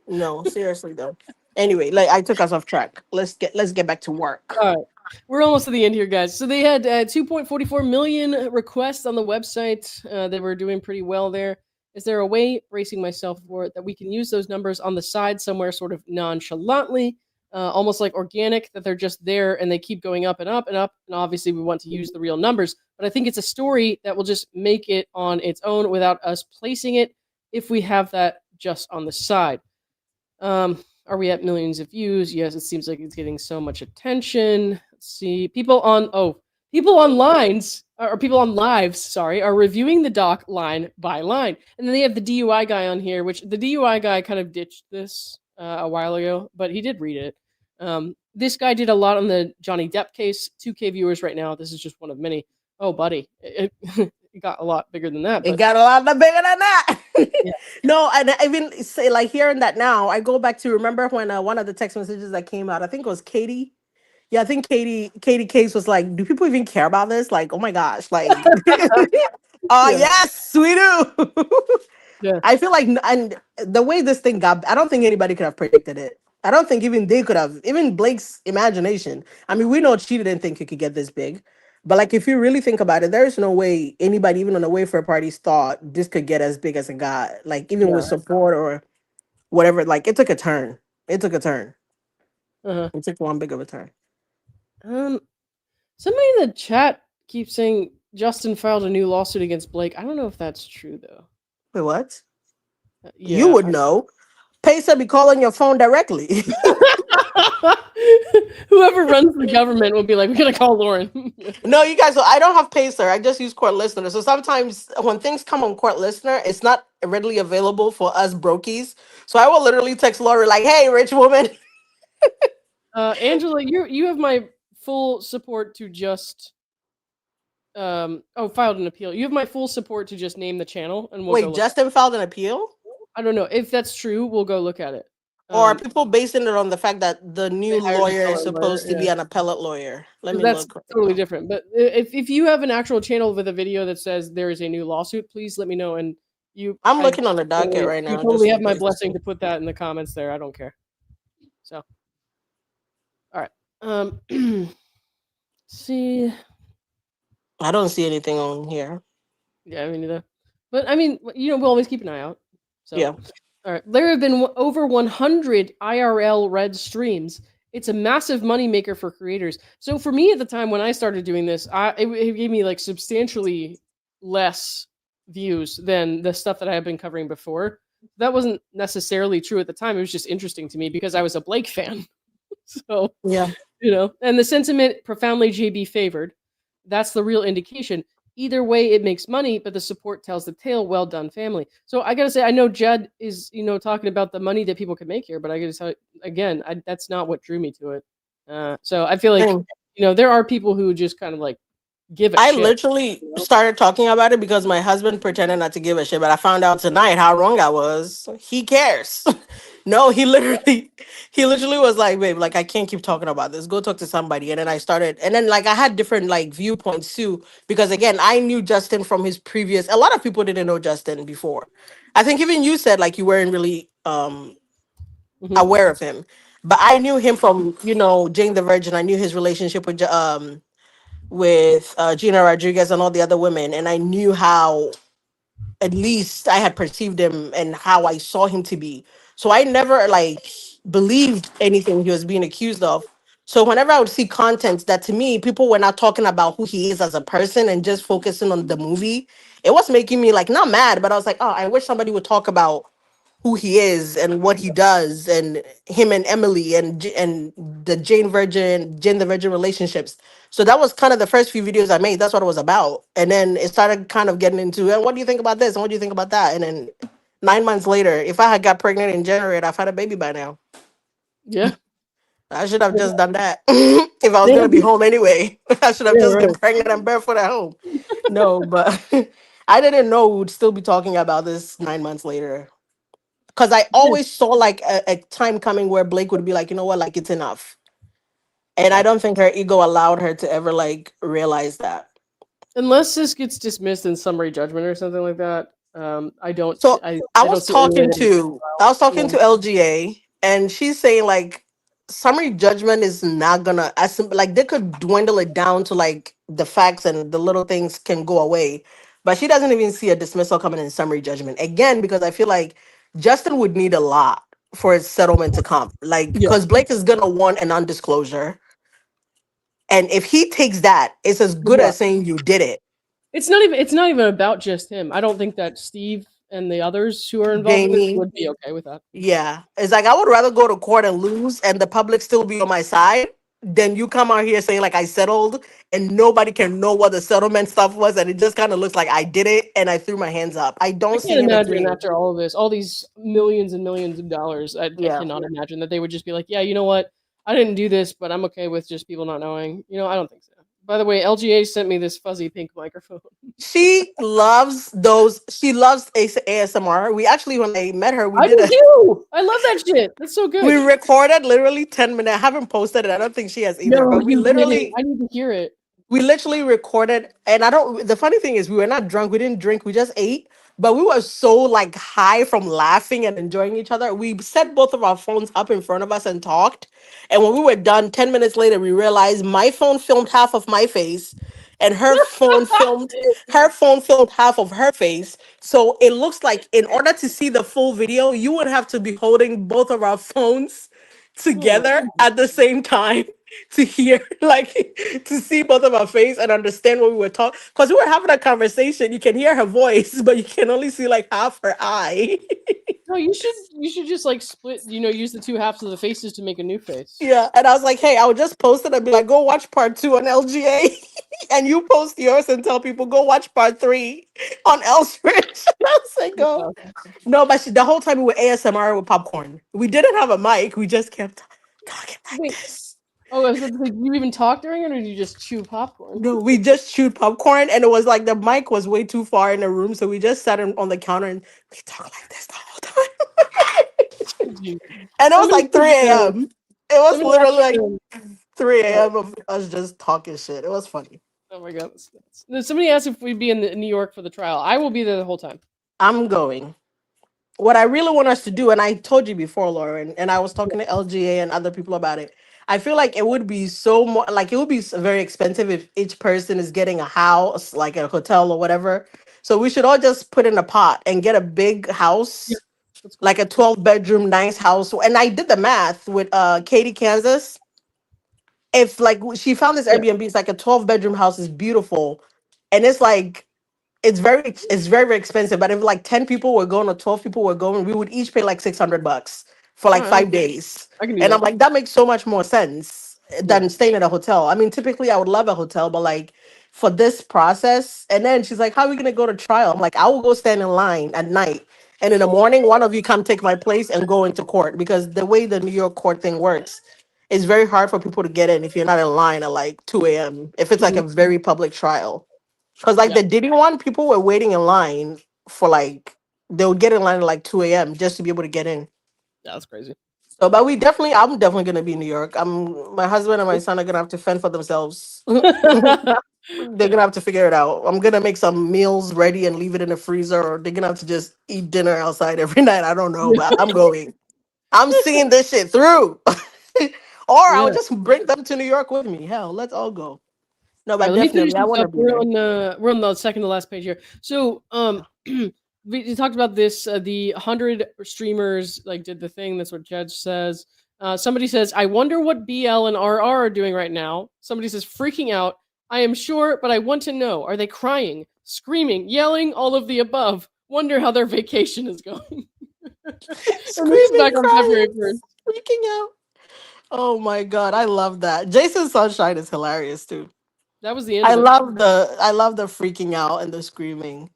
No, seriously though. Anyway, like I took us off track. Let's get back to work. All right. We're almost to the end here, guys. So they had 2.44 million requests on the website. They were doing pretty well there. Is there a way, bracing myself for it, that we can use those numbers on the side somewhere sort of nonchalantly, almost like organic, that they're just there and they keep going up and up and up? And obviously we want to use the real numbers, but I think it's a story that will just make it on its own without us placing it if we have that just on the side. Are we at millions of views? Yes, it seems like it's getting so much attention. Let's see. People on lives, sorry, are reviewing the doc line by line. And then they have the DUI guy on here, which the DUI guy kind of ditched this a while ago, but he did read it. This guy did a lot on the Johnny Depp case. 2K viewers right now. This is just one of many. Oh, buddy. It got a lot bigger than that. But... It got a lot bigger than that. Yeah. No, and I even say like hearing that now, I go back to remember when one of the text messages that came out, I think it was Katie. Yeah, I think Katie Case was like, do people even care about this? Like, oh my gosh, like yes, we do. Yeah. I feel like, and the way this thing got, I don't think anybody could have predicted it. I don't think even they could have, even Blake's imagination. I mean, we know she didn't think it could get this big. But like, if you really think about it, there is no way anybody, even on the Wayfarer parties, thought this could get as big as it got. Like, even with support or whatever, like, it took a turn. It took a turn. It took one big of a turn. Somebody in the chat keeps saying Justin filed a new lawsuit against Blake. I don't know if that's true, though. Wait, what? Yeah, you would know. Pacer be calling your phone directly. Whoever runs the government will be like, we're going to call Lauren. No, you guys, so I don't have Pacer. I just use Court Listener. So sometimes when things come on Court Listener, it's not readily available for us brokies. So I will literally text Lauren like, hey, rich woman. Angela, you have my full support to just... filed an appeal. You have my full support to just name the channel. And we'll Wait, Justin filed an appeal? I don't know. If that's true, we'll go look at it. Or are people basing it on the fact that the new lawyer is supposed to be an appellate lawyer? That's totally different. But if you have an actual channel with a video that says there is a new lawsuit, please let me know. And I'm looking on the docket right now. You totally have my blessing to put that in the comments there. I don't care. So, all right. See. I don't see anything on here. Yeah, I mean neither. But I mean, we'll always keep an eye out. So. Yeah. All right. There have been over 100 IRL read streams. It's a massive moneymaker for creators. So for me at the time when I started doing this, it gave me like substantially less views than the stuff that I had been covering before. That wasn't necessarily true at the time. It was just interesting to me because I was a Blake fan. So, yeah, and the sentiment profoundly JB favored. That's the real indication. Either way, it makes money, but the support tells the tale. Well done, family. So I gotta say, I know Jed is, talking about the money that people can make here, but I gotta say, again, that's not what drew me to it. So I feel like, there are people who just kind of like give a I shit. literally You know? started talking about it because my husband pretended not to give a shit, but I found out tonight how wrong I was. He cares. No, he literally was like, babe, like I can't keep talking about this. Go talk to somebody. And then I started, and then like I had different like viewpoints too, because again, I knew Justin from his previous. A lot of people didn't know Justin before. I think even you said like you weren't really Mhm. aware of him, but I knew him from Jane the Virgin. I knew his relationship with Gina Rodriguez and all the other women, and I knew how at least I had perceived him and how I saw him to be. So I never like believed anything he was being accused of. So whenever I would see content that to me people were not talking about who he is as a person and just focusing on the movie, it was making me like not mad, but I was like, oh, I wish somebody would talk about who he is and what he does and him and Emily and the Jane the Virgin relationships. So that was kind of the first few videos I made. That's what it was about. And then it started kind of getting into, and what do you think about this? And what do you think about that? And then 9 months later, if I had got pregnant in January, I'd had a baby by now. Yeah. I should have just done that. If I was Yeah. gonna be home anyway, I should have Yeah. just been Right. pregnant and barefoot at home. No, but I didn't know we would still be talking about this 9 months later. Because I Yeah. always saw like a time coming where Blake would be like, you know what, like it's enough. And I Yeah. don't think her ego allowed her to ever like realize that. Unless this gets dismissed in summary judgment or something like that, I don't see. So I I don't was see any way talking that it's to I was talking trial. to LGA, and she's saying like summary judgment is not gonna like they could dwindle it down to like the facts and the little things can go away. But she doesn't even see a dismissal coming in summary judgment. Again, because I feel like Justin would need a lot for his settlement to come. Like Yeah. because Blake is gonna want an undisclosure. And if he takes that, it's as good Yeah. as saying you did it. It's not even about just him. I don't think that Steve and the others who are involved with it Jamie. would be okay with that. Yeah. It's like I would rather go to court and lose and the public still be on my side than you come out here saying like I settled and nobody can know what the settlement stuff was and it just kind of looks like I did it and I threw my hands up. I I don't can't see him imagine agreeing. after all of this, all these millions and millions of dollars. I Yeah. cannot imagine that they would just be like, yeah, you know what? I didn't do this, but I'm okay with just people not knowing. I don't think so. By the way, LGA sent me this fuzzy pink microphone. She loves ASMR. We actually when I met her, I do too. I love that shit. That's so we good. recorded literally 10 minutes. I haven't posted it. I don't think she has either, No, but you didn't. I need to hear it. we literally recorded and I don't the funny thing is we were not drunk, we didn't drink, we just ate, but we were so like high from laughing and enjoying each other. We set both of our phones up in front of us and talked. And when we were done, 10 minutes later, we realized my phone filmed half of my face and her phone filmed half of her face. So it looks like in order to see the full video, you would have to be holding both of our phones Oh my together god. at the same time to hear like to see both of our face and understand what we were talking because we were having a conversation. You can hear her voice but you can only see like half her eye. No, you should just like split, use the two halves of the faces to make a new face. Yeah, and I was like, hey, I would just post it and be like, go watch part 2 on LGA and you post yours and tell people go watch part 3 on Elsbridge. I was like, That's go. awesome. No, but the whole time we were ASMR with popcorn. We didn't have a mic, we just kept talking like Wait. this. Oh, I was about to say, you even talk during it, or do you just chew popcorn? No, we just chewed popcorn, and it was like the mic was way too far in the room, so we just sat on the counter and we talked like this the whole time. Jeez. And it was Somebody like 3 a.m. It was somebody literally asked like me, 3 uh, a.m. of us just talking shit. It was funny. oh my god, somebody asked if we'd be in New York for the trial. I will be there the whole time. I'm going. What I really want us to do, and I told you before, Lauren, and I was Yeah. talking to LGA and other people about it. I feel like it would be so more like it would be very expensive if each person is getting a house, like a hotel or whatever. So we should all just put in a pot and get a big Yeah, house, that's cool. like a 12-bedroom nice house. And I did the math with Katie, Kansas. If like she found this Yeah. Airbnb, it's like a 12-bedroom house is beautiful. And it's like it's very, very expensive. But if like 10 people were going or 12 people were going, we would each pay like $600 for All like right, 5 days. I can do And I'm that. like, that makes so much more sense Yeah. than staying at a hotel. I mean, typically I would love a hotel, but like for this process, and then she's like, how are we gonna go to trial? I'm like, I will go stand in line at night. And in the morning, one of you come take my place and go into court because the way the New York court thing works, it's very hard for people to get in if you're not in line at like 2 a.m. If it's like Mhm. a very public trial. Because like Yeah, the Diddy one, people were waiting in line for like, they would get in line at like 2 a.m. just to be able to get in. that's crazy. So, but I'm definitely gonna be in New York. My husband and my son are gonna have to fend for themselves. They're gonna have to figure it out. I'm gonna make some meals ready and leave it in the freezer, or they're gonna have to just eat dinner outside every night. I don't know, but I'm going. I'm seeing this shit through. Or I Yeah. would just bring them to New York with me. Hell, let's all go. No, All right, but let me finish definitely, I this want to up. be there. We're on the second to last page here. So we talked about this. The 100 streamers like did the thing. That's what Judge says. Somebody says, "I wonder what BL and RR are doing right now." Somebody says, "Freaking out. I am sure, but I want to know: are they crying, screaming, yelling, all of the above? Wonder how their vacation is going." And this is Screaming, back on February crying, 1st. freaking out. Oh my god, I love that. Jason Sunshine is hilarious too. That was the end of it. I love the freaking out and the screaming.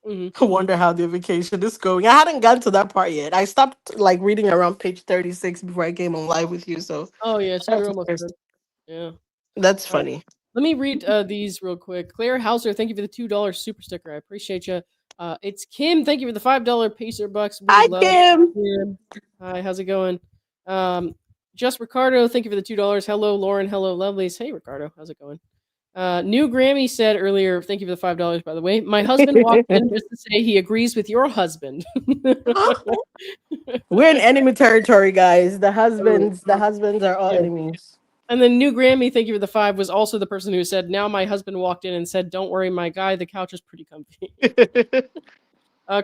Mhm. I wonder how the vacation is going. I hadn't gotten to that part yet. I stopped like reading around page 36 before I came on live with you. So Oh yeah, so you're almost done. Yeah. that's All right. funny. Let me read these real quick. Claire Hauser, thank you for the $2 super sticker. I appreciate you. It's Kim. Thank you for the $5 Pacer bucks. We Hi, love Kim. Kim. Hi, how's it going? Just Ricardo, thank you for the $2. Hello, Lauren. Hello, lovelies. Hey, Ricardo, how's it going? New Grammy said earlier, thank you for the $5, by the way. My husband walked in just to say he agrees with your husband. We're in enemy territory, guys. The husbands are all Yeah. enemies. And then New Grammy, thank you for the 5, was also the person who said, now my husband walked in and said, don't worry, my guy, the couch is pretty comfy.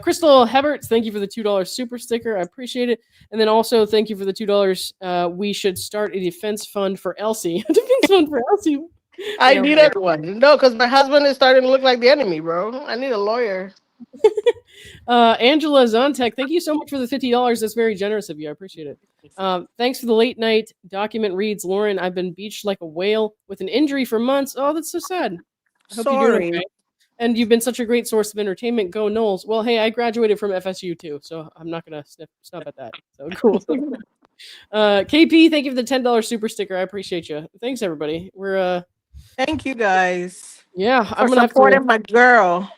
Crystal Heberts, thank you for the $2 super sticker. I appreciate it. And then also, thank you for the $2. We should start a defense fund for Elsie. A defense fund for Elsie. I Yeah, needed one. No, because my husband is starting to look like the enemy, bro. I need a lawyer. Angela Zontek, thank you so much for the $50. That's very generous of you. I appreciate it. Thanks for the late night document reads. Lauren, I've been beached like a whale with an injury for months. Oh, that's so sad. I hope you're doing Sorry. okay. And you've been such a great source of entertainment. Go Knowles. Well, hey, I graduated from FSU too, so I'm not gonna snub at that. So cool. KP, thank you for the $10 super sticker. I appreciate you. Thanks everybody. We're Thank you guys yeah, for I'm gonna have to supporting my girl.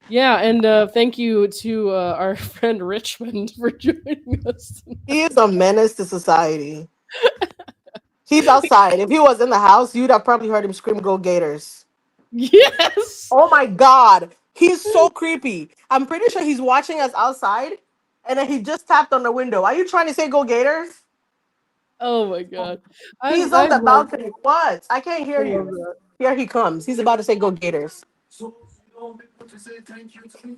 yeah, and thank you to our friend Richmond for joining us. He is a menace to society. He's outside. If he was in the house, you'd have probably heard him scream, "Go Gators." Yes. Oh my God. He's so creepy. I'm pretty sure he's watching us outside and then he just tapped on the window. Are you trying to say "Go Gators"? Oh my god. He's I on the love balcony. What? I can't I hear love you. that. Here he comes. He's about to say "Go Gators." So you don't want people to say thank you to me?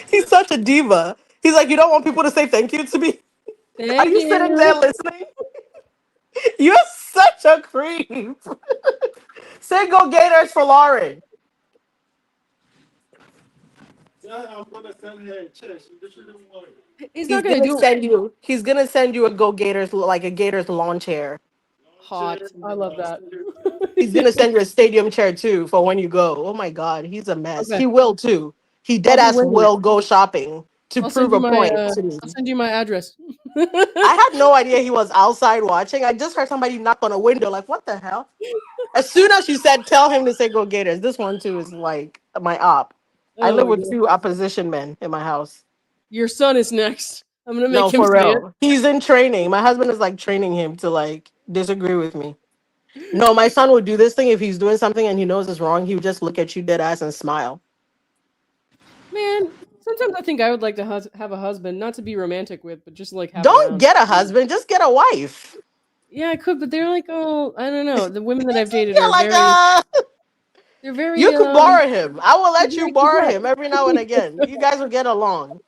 He's such a diva. He's like, you don't want people to say thank you to me? Are Thank you sitting there you. listening? You're such a creep. Say "Go Gators" for Lauren. Yeah, I'm gonna send her a check. She shouldn't worry. He's He's not gonna gonna do send you. He's gonna send you a "Go Gators" like a Gators lawn chair. hot. I love that. He's gonna send you a stadium chair too for when you go. Oh my God, he's a mess. Okay. He will too. He I'll dead be ass waiting. will go shopping to prove a point to me. I'll send you my address. I had no idea he was outside watching. I just heard somebody knock on a window. Like, what the hell? As soon as you said, tell him to say "Go Gators," this one too is like my op. I Oh live my with god. two opposition men in my house. Your son is next. I'm gonna No, make him for say it. real. He's in training. My husband is like training him to like disagree with me. No, my son would do this thing if he's doing something and he knows it's wrong. He would just look at you dead ass and smile. Man, sometimes I think I would like to have a husband, not to be romantic with, but just like have Don't around. get a husband, just get a wife. Yeah, I could, but they're like, oh, I don't know. The women that I've dated You're are like, they're you very, could borrow him. I will they're let you very borrow correct. him every now and again. You guys will get along.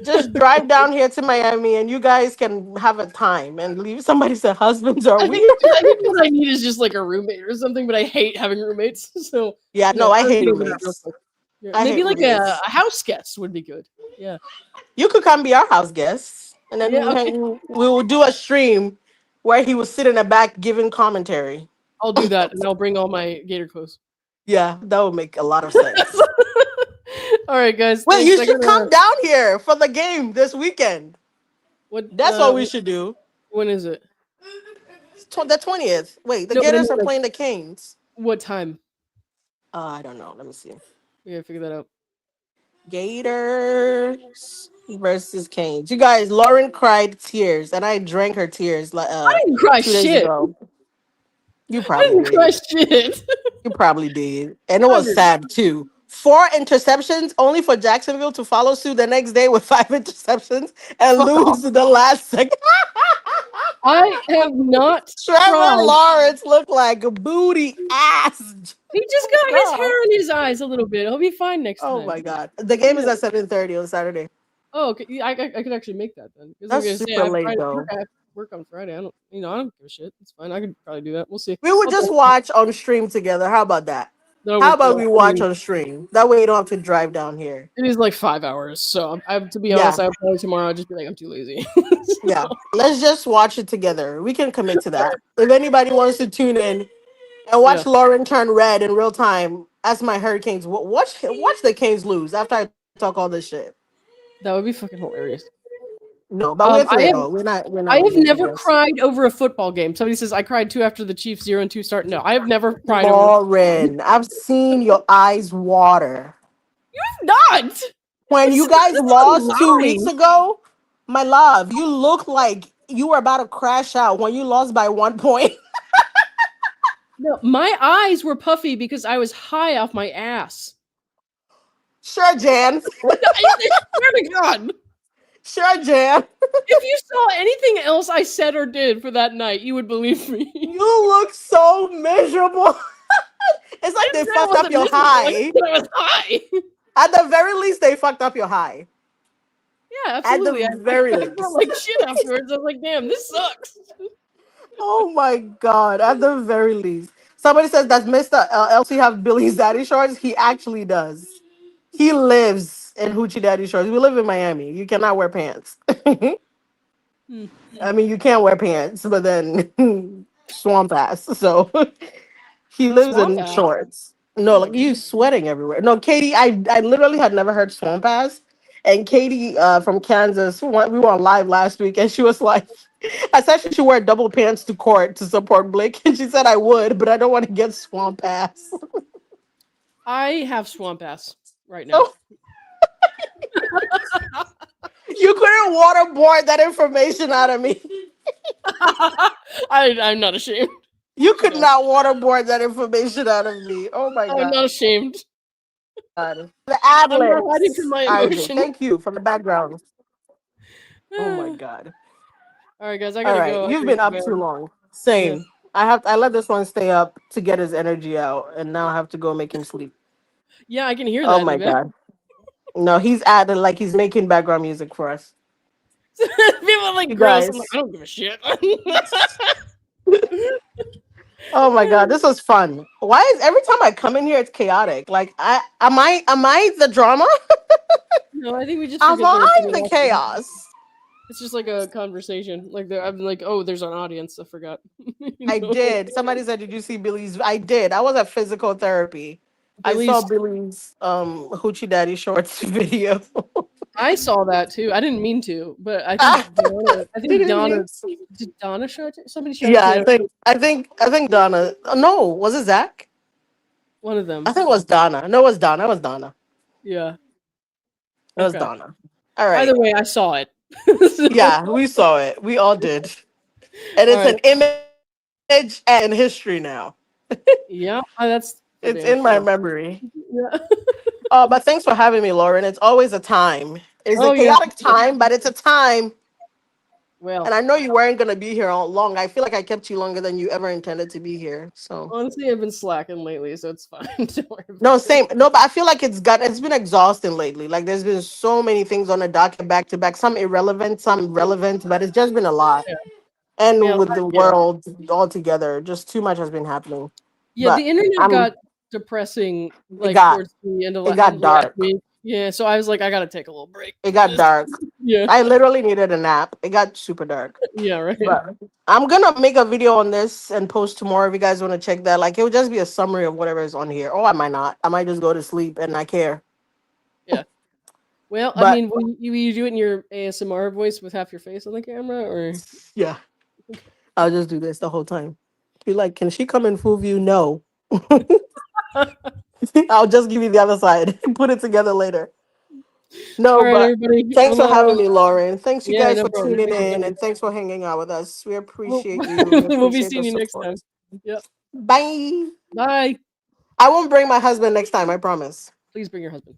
Just drive down here to Miami and you guys can have a time and leave. Somebody said husbands are weird. I think what I need is just like a roommate or something, but I hate having roommates. So, Yeah, no, I I would hate get over that real roommates. quick. Yeah, I maybe hate like roommates. a house guest would be good. Yeah. You could come be our house guest, and then Yeah, okay. we will do a stream where he will sit in the back giving commentary. I'll do that and I'll bring all my gator clothes. Yeah, that would make a lot of sense. All right, guys. Well, Thanks. you I should gotta. come down here for the game this weekend. What? That's what we should do. When is it? the 20th. Wait, the No, but I Gators mean, are like, playing the Canes. what time? I don't know. Let me see. We gotta figure that out. Gators versus Canes. You guys, Lauren cried tears, and I drank her tears like I didn't cry 2 days shit. ago. You I probably didn't cry did. shit. You probably did. And it I was did. sad too. 4 interceptions, only for Jacksonville to follow suit the next day with 5 interceptions and Fuck off. lose in the last second. I have not Trevor cried. Lawrence looked like a booty ass. He just got his hair in his eyes a little bit. He'll be fine next Oh time. my god. The game is at 7:30 on Saturday. Oh, okay. Yeah, I could actually make that then. Because I was That's gonna say super late I though. have to work on Friday. I don't give a shit. It's fine. I could probably do that. We'll see. We would I'll just talk. watch on stream together. How about that? That'll How work about well. we I watch mean, on stream? That way you don't have to drive down here. it is like 5 hours, so to be Yeah. honest, I probably tomorrow I'll just be like, I'm too lazy. Yeah. Let's just watch it together. We can commit to that. If anybody wants to tune in and Yeah, watch Lauren turn red in real time as my Hurricanes, watch the Canes lose after I talk all this shit. that would be fucking hilarious. No, but we're I 3-0. We're not have losing to never this. cried over a football game. Somebody says I cried too after the Chiefs 0-2 start. No, I have never cried over. Lauren, I've seen your eyes water. Not. When you guys That's a lost 2 weeks lie. ago, my love, you look like you were about to crash out when you lost by 1 point. No, my eyes were puffy because I was high off my ass. Sure, Jan. I swear to God. Sure, Jan. If you saw anything else I said or did for that night, you would believe me. You look so miserable. It's like they fucked up your high. I was high. At the very least, they fucked up your high. Yeah, absolutely. At the very I least. felt like shit afterwards. I was like, damn, this sucks. Oh my god! At the very least, somebody says that Mr. Elsie have Billy's daddy shorts. He actually does. He lives in hoochie daddy shorts. We live in Miami. You cannot wear pants. I mean, you can wear pants, but then swamp ass. So he lives Swamp in ass. shorts. No, like you sweating everywhere. No, Katie, I literally had never heard swamp ass. And Katie from Kansas, we were on live last week, and she was like, I said she should wear double pants to court to support Blake. And she said I would, but I don't want to get swamp ass. I have swamp ass right now. Oh. You couldn't waterboard that information out of me. I'm not ashamed. You could not waterboard that information out of me. Oh my god. I'm not ashamed. The ad I'm not hiding from my emotions. Thank you from the background. Oh my god. All right, guys, I All gotta right, go. you've been up too long. Same. Yeah. I let this one stay up to get his energy out, and now I have to go make him sleep. Yeah, I can hear that. Oh my god. No, he's adding like he's making background music for us. People are like, You gross. guys. I'm like, I don't give a shit. Oh my god, this was fun. Why is every time I come in here it's chaotic? Like am I the drama? No, I think we just Am forget there was I something the else. chaos? It's just like a conversation. Like I'm like, oh, there's an audience. I forgot. I did. Somebody said, "Did you see Billy's?" I did. I was at physical therapy. I saw Billy's hoochie daddy shorts video. I saw that too. I didn't mean to, but I think Donna. Did Donna show it? Somebody showed Yeah, it. I think Donna. No, was it Zach? One of them. I think it was Donna. No, it was Donna. It was Donna. Yeah. It was Donna. All right. Either way, I saw it. Yeah, we saw it. We all did. And it's an image and history now. Yeah, that's. It's in my memory. Yeah. But thanks for having me, Lauren. It's always a time. It's a chaotic time, but it's a time. Well, and I know you weren't going to be here all long. I feel like I kept you longer than you ever intended to be here. So honestly, I've been slacking lately, so it's fine. Don't worry about no, same. No, but I feel like it's been exhausting lately. Like there's been so many things on the docket back to back. Some irrelevant, some relevant, but it's just been a lot. Yeah. And with the world all together, just too much has been happening. Yeah, but the internet got depressing towards the end of last week. Yeah, so I was like, I gotta take a little break. It got dark. Yeah, I literally needed a nap. It got super dark. Yeah, right. But I'm gonna make a video on this and post tomorrow if you guys want to check that. Like it would just be a summary of whatever is on here. Or I might not. I might just go to sleep and not care. Yeah. Well, I mean, will you do it in your ASMR voice with half your face on the camera, or yeah. I'll just do this the whole time. Be like, can she come in full view? No. I'll just give you the other side. Put it together later. All No, right, but everybody. thanks for having me, Lauren. Thanks you Yeah, guys no for problem. tuning Thanks for in, coming. and thanks for hanging out with us. We We'll, appreciate you. We we'll be appreciate the seeing you next support. time. Yep. Bye. Bye. I won't bring my husband next time, I promise. Please bring your husband.